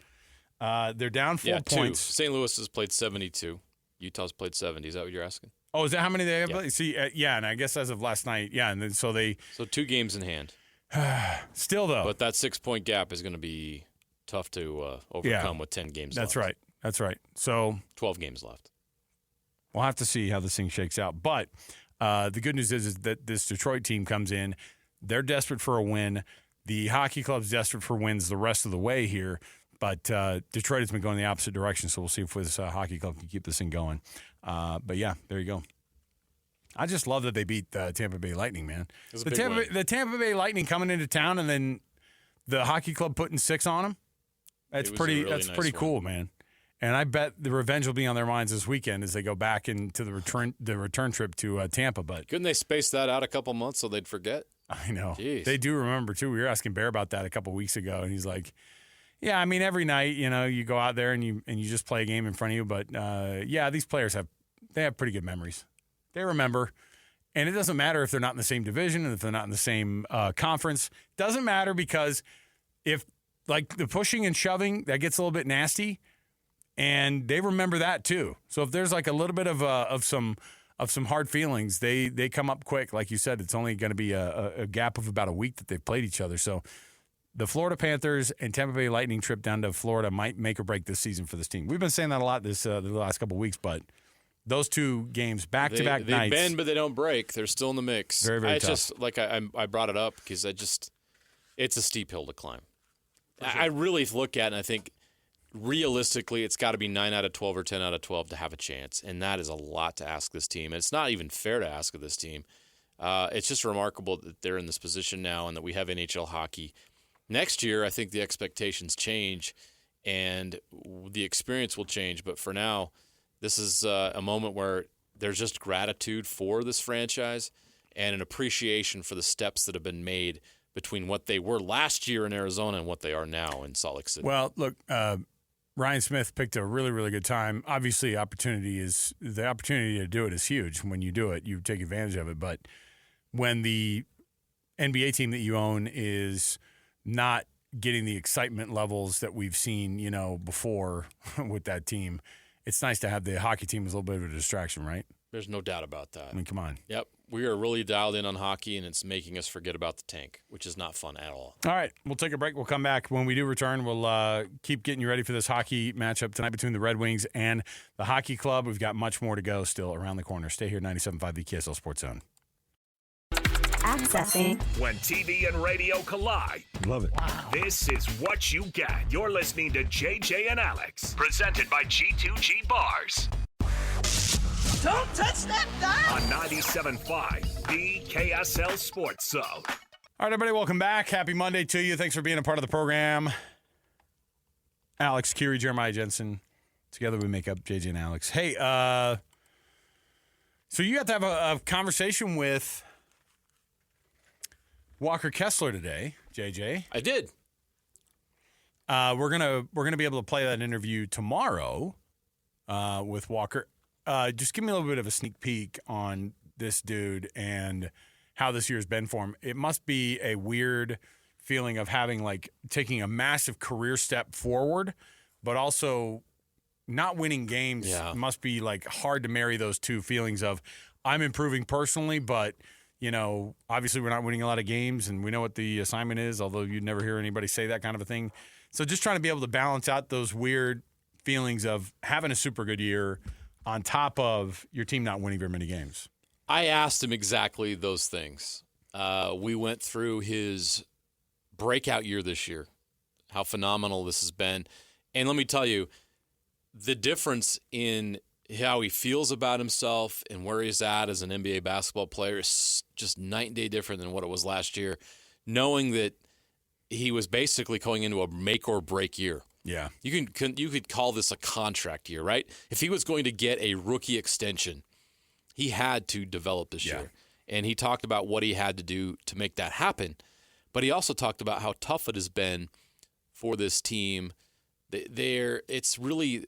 they're down 4 points. St. Louis has played 72. Utah's played 70. Is that what you're asking? Oh, is that how many they have played? See, and I guess as of last night, and then so 2 games in hand. Still, though. But that 6-point gap is going to be tough to overcome with 10 games left. That's right. So 12 games left. We'll have to see how this thing shakes out. But the good news is that this Detroit team comes in. They're desperate for a win. The hockey club's desperate for wins the rest of the way here. But Detroit has been going the opposite direction, so we'll see if this hockey club can keep this thing going. But, yeah, there you go. I just love that they beat the Tampa Bay Lightning, man. The Tampa Bay Lightning coming into town and then the hockey club putting 6 on them. That's pretty cool, man. And I bet the revenge will be on their minds this weekend as they go back into the return trip to Tampa. But couldn't they space that out a couple months so they'd forget? I know. Jeez. They do remember, too. We were asking Bear about that a couple weeks ago, and he's like, yeah, I mean, every night, you go out there and you just play a game in front of you. But, these players have pretty good memories. They remember. And it doesn't matter if they're not in the same division and if they're not in the same conference. Doesn't matter because if, like, the pushing and shoving, that gets a little bit nasty, and they remember that too. So if there's like a little bit of some hard feelings, they come up quick. Like you said, it's only going to be a gap of about a week that they've played each other. So the Florida Panthers and Tampa Bay Lightning trip down to Florida might make or break this season for this team. We've been saying that a lot the last couple of weeks, but those 2 games back-to-back nights. They bend, but they don't break. They're still in the mix. Very, very tough. Just like I brought it up because it's a steep hill to climb. I really look at it and I think realistically it's got to be 9 out of 12 or 10 out of 12 to have a chance, and that is a lot to ask this team. And it's not even fair to ask of this team. It's just remarkable that they're in this position now and that we have NHL hockey. Next year, I think the expectations change and the experience will change. But for now, this is a moment where there's just gratitude for this franchise and an appreciation for the steps that have been made between what they were last year in Arizona and what they are now in Salt Lake City. Well, look, Ryan Smith picked a really, really good time. Obviously, the opportunity to do it is huge. When you do it, you take advantage of it. But when the NBA team that you own is not getting the excitement levels that we've seen, before with that team, it's nice to have the hockey team as a little bit of a distraction, right? There's no doubt about that. I mean, come on. Yep. We are really dialed in on hockey, and it's making us forget about the tank, which is not fun at all. All right. We'll take a break. We'll come back. When we do return, we'll keep getting you ready for this hockey matchup tonight between the Red Wings and the Hockey Club. We've got much more to go still around the corner. Stay here, 97.5 the KSL Sports Zone. Accessing. When TV and radio collide. Love it. Wow. This is what you get. You're listening to JJ and Alex, presented by G2G Bars. Don't touch that dial. On 97.5, the KSL Sports Zone. All right, everybody, welcome back. Happy Monday to you. Thanks for being a part of the program. Alex, Kirry, Jeremiah, Jensen. Together we make up JJ and Alex. Hey, so you got to have a conversation with Walker Kessler today, JJ. I did. We're gonna be able to play that interview tomorrow with Walker. Just give me a little bit of a sneak peek on this dude and how this year's been for him. It must be a weird feeling of taking a massive career step forward, but also not winning games. Yeah. Must be hard to marry those two feelings of I'm improving personally, but obviously we're not winning a lot of games and we know what the assignment is, although you'd never hear anybody say that kind of a thing. So just trying to be able to balance out those weird feelings of having a super good year on top of your team not winning very many games. I asked him exactly those things. We went through his breakout year this year, how phenomenal this has been. And let me tell you, the difference in how he feels about himself and where he's at as an NBA basketball player is just night and day different than what it was last year, knowing that he was basically going into a make or break year. Yeah. You could call this a contract year, right? If he was going to get a rookie extension, he had to develop this year. And he talked about what he had to do to make that happen. But he also talked about how tough it has been for this team. It's really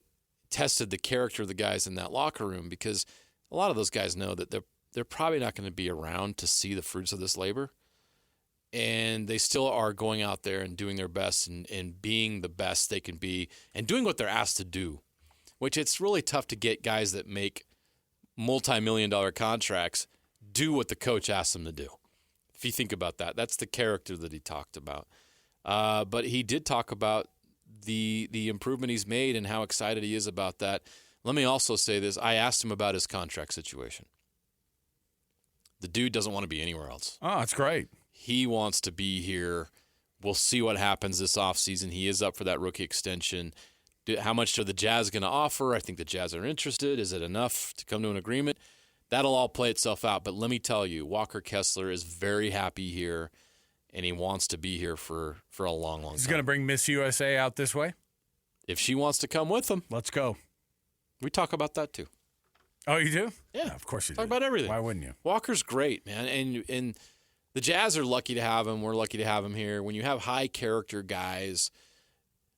tested the character of the guys in that locker room, because a lot of those guys know that they're probably not going to be around to see the fruits of this labor. And they still are going out there and doing their best and being the best they can be and doing what they're asked to do, which it's really tough to get guys that make multi-million-dollar contracts do what the coach asks them to do. If you think about that, that's the character that he talked about. But he did talk about the improvement he's made and how excited he is about that. Let me also say this. I asked him about his contract situation. The dude doesn't want to be anywhere else. Oh, that's great. He wants to be here. We'll see what happens this offseason. He is up for that rookie extension. How much are the Jazz going to offer? I think the Jazz are interested. Is it enough to come to an agreement? That'll all play itself out. But let me tell you, Walker Kessler is very happy here, and he wants to be here for a long, long time. He's going to bring Miss USA out this way? If she wants to come with him. Let's go. We talk about that too. Oh, you do? Yeah. Of course you do. Talk about everything. Why wouldn't you? Walker's great, man. And the Jazz are lucky to have him. We're lucky to have him here. When you have high-character guys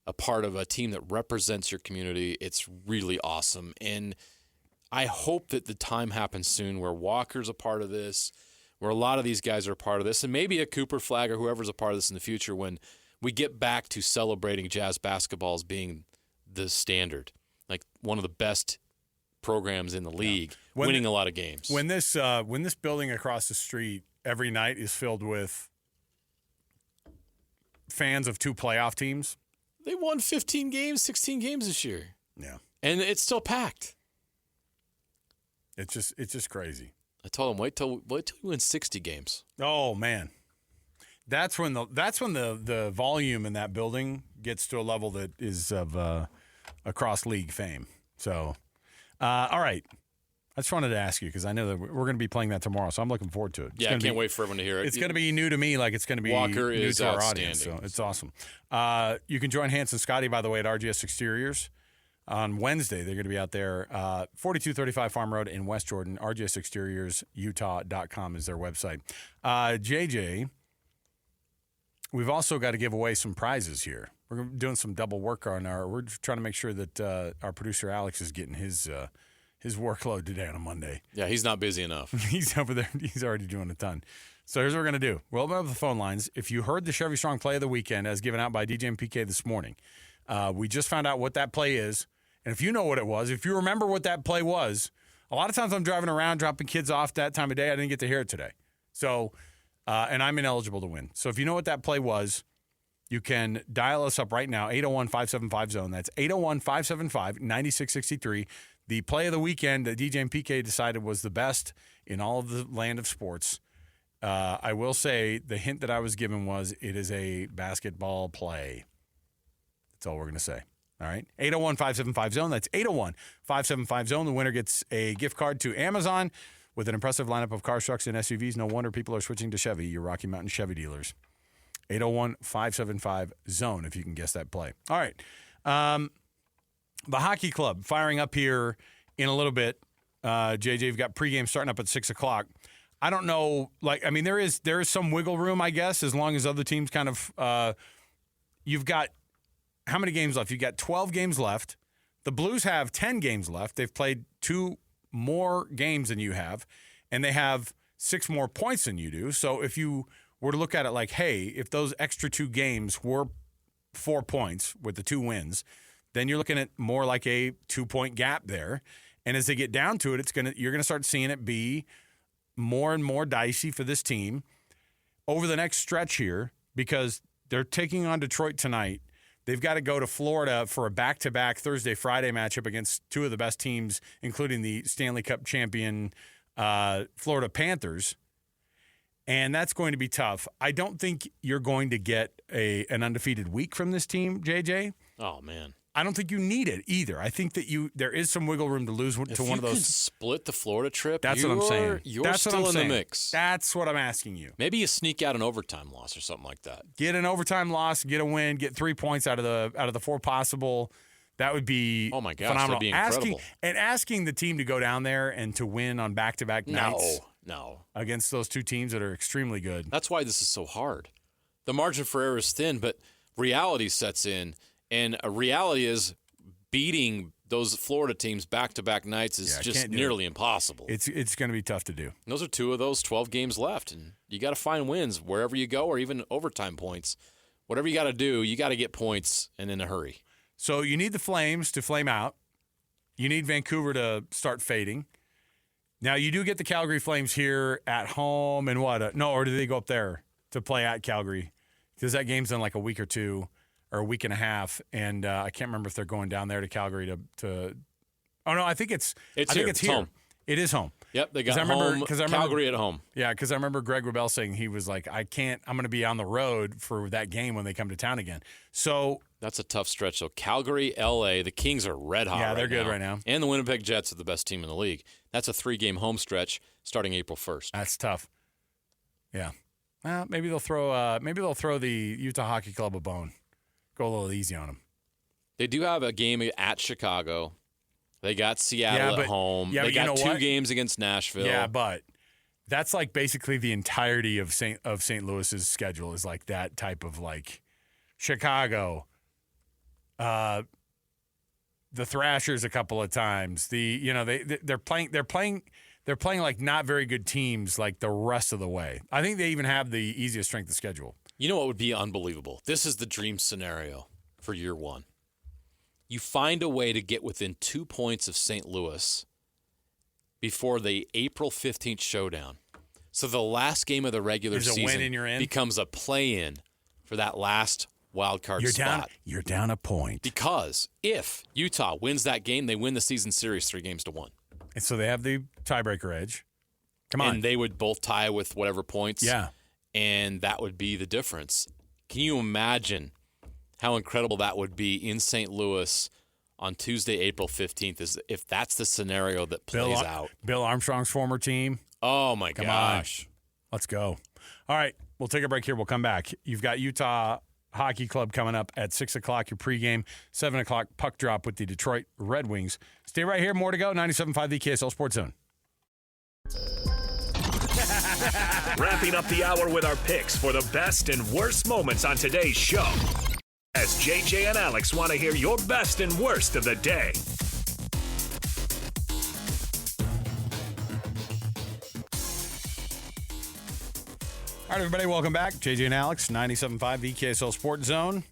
a part of a team that represents your community, it's really awesome. And I hope that the time happens soon where Walker's a part of this, where a lot of these guys are a part of this, and maybe a Cooper Flag or whoever's a part of this in the future when we get back to celebrating Jazz basketball as being the standard, like one of the best programs in the league, winning a lot of games. When this building across the street every night is filled with fans of two playoff teams. They won 15 games, 16 games this year. Yeah. And it's still packed. It's just crazy. I told him, wait till we win 60 games. Oh, man. That's when the volume in that building gets to a level that is of across league fame. So, all right. I just wanted to ask you because I know that we're going to be playing that tomorrow, so I'm looking forward to it. I can't wait for everyone to hear it. It's going to be new to me, like it's going to be Walker new is to our audience. So it's awesome. You can join Hans and Scotty, by the way, at RGS Exteriors on Wednesday. They're going to be out there, 4235 Farm Road in West Jordan. RGSExteriorsUtah.com is their website. JJ, we've also got to give away some prizes here. We're doing some double work on we're trying to make sure that our producer Alex is getting his workload today on a Monday. Yeah, he's not busy enough. He's over there. He's already doing a ton. So here's what we're going to do. We'll open up the phone lines. If you heard the Chevy Strong play of the weekend as given out by DJ and PK this morning, we just found out what that play is. And if you know what it was, if you remember what that play was, a lot of times I'm driving around dropping kids off that time of day. I didn't get to hear it today. So, and I'm ineligible to win. So if you know what that play was, you can dial us up right now, 801-575-ZONE. That's 801-575-9663. The play of the weekend that DJ and PK decided was the best in all of the land of sports. I will say the hint that I was given was it is a basketball play. That's all we're going to say. All right? 801-575-ZONE. That's 801-575-ZONE. The winner gets a gift card to Amazon with an impressive lineup of cars, trucks, and SUVs. No wonder people are switching to Chevy, your Rocky Mountain Chevy dealers. 801-575-ZONE if you can guess that play. All right. The hockey club firing up here in a little bit. JJ, you've got pregame starting up at 6 o'clock. I don't know. There is some wiggle room, I guess, as long as other teams kind of you've got how many games left? You've got 12 games left. The Blues have 10 games left. They've played 2 more games than you have, and they have 6 more points than you do. So if you were to look at it like, hey, if those extra 2 games were 4 points with the 2 wins, then you're looking at more like a 2-point gap there. And as they get down to it, you're gonna start seeing it be more and more dicey for this team over the next stretch here because they're taking on Detroit tonight. They've got to go to Florida for a back-to-back Thursday-Friday matchup against 2 of the best teams, including the Stanley Cup champion Florida Panthers. And that's going to be tough. I don't think you're going to get an undefeated week from this team, JJ. Oh, man. I don't think you need it either. I think that there is some wiggle room to lose to one of those. If you could split the Florida trip, that's what I'm saying. You're still in the mix. That's what I'm asking you. Maybe you sneak out an overtime loss or something like that. Get an overtime loss, get a win, get 3 points out of the 4 possible. That would be oh my gosh, phenomenal. That'd be incredible. Asking the team to go down there and to win on back-to-back nights. No. Against those 2 teams that are extremely good. That's why this is so hard. The margin for error is thin, but reality sets in, and a reality is beating those Florida teams back-to-back nights is just nearly impossible. It's going to be tough to do. And those are 2 of those 12 games left, and you got to find wins wherever you go or even overtime points. Whatever you got to do, you got to get points and in a hurry. So you need the Flames to flame out. You need Vancouver to start fading. Now, you do get the Calgary Flames here at home and what? Or do they go up there to play at Calgary? Because that game's in like a week or 2. Or a week and a half, and I can't remember if they're going down there to Calgary to. Oh no, I think it's here. Home. It is home. Yep, they got Calgary at home. Yeah, because I remember Greg Rebel saying he was like, I'm going to be on the road for that game when they come to town again. So that's a tough stretch. So Calgary, LA, the Kings are red hot. Yeah, they're good right now, and the Winnipeg Jets are the best team in the league. That's a 3-game home stretch starting April 1st. That's tough. Yeah, maybe they'll throw the Utah Hockey Club a bone. Go a little easy on them. They do have a game at Chicago. They got Seattle at home. Yeah, they got 2 games against Nashville. Yeah, but that's like basically the entirety of St. Louis's schedule is like that type of like Chicago, the Thrashers a couple of times. They're playing like not very good teams like the rest of the way. I think they even have the easiest strength of schedule. You know what would be unbelievable? This is the dream scenario for year 1. You find a way to get within 2 points of St. Louis before the April 15th showdown. So the last game of the regular season becomes a play-in for that last wild card spot. You're down a point. Because if Utah wins that game, they win the season series 3-1. And so they have the tiebreaker edge. Come on. And they would both tie with whatever points. Yeah. and that would be the difference. Can you imagine how incredible that would be in St. Louis on Tuesday, April 15th, if that's the scenario that plays out? Bill Armstrong's former team. Oh, my gosh. Let's go. All right, we'll take a break here. We'll come back. You've got Utah Hockey Club coming up at 6 o'clock, your pregame, 7 o'clock puck drop with the Detroit Red Wings. Stay right here. More to go. 97.5 the KSL Sports Zone. Wrapping up the hour with our picks for the best and worst moments on today's show. As JJ and Alex want to hear your best and worst of the day. All right, everybody, welcome back. JJ and Alex, 97.5 the KSL Sports Zone.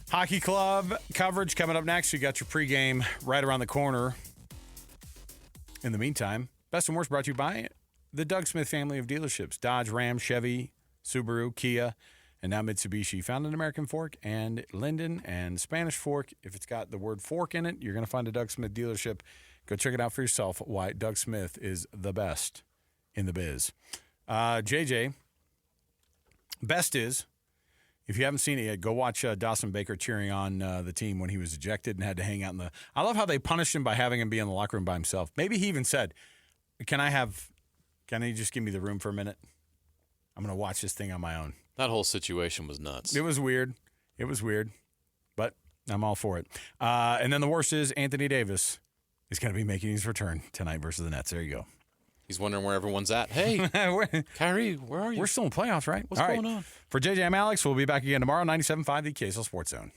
Hockey Club coverage coming up next. You got your pregame right around the corner. In the meantime, best and worst brought to you by the Doug Smith family of dealerships. Dodge, Ram, Chevy, Subaru, Kia, and now Mitsubishi. Found an American Fork and Linden and Spanish Fork. If it's got the word fork in it, you're going to find a Doug Smith dealership. Go check it out for yourself, why Doug Smith is the best in the biz. JJ, best is, if you haven't seen it yet, go watch Dawson Baker cheering on the team when he was ejected and had to hang out in the... I love how they punished him by having him be in the locker room by himself. Maybe he even said, can you just give me the room for a minute? I'm going to watch this thing on my own. That whole situation was nuts. It was weird. But I'm all for it. And then the worst is Anthony Davis is going to be making his return tonight versus the Nets. There you go. He's wondering where everyone's at. Hey, Kyrie, where are you? We're still in playoffs, right? What's going on? For JJ, I'm Alex. We'll be back again tomorrow, 97.5 the KSL Sports Zone.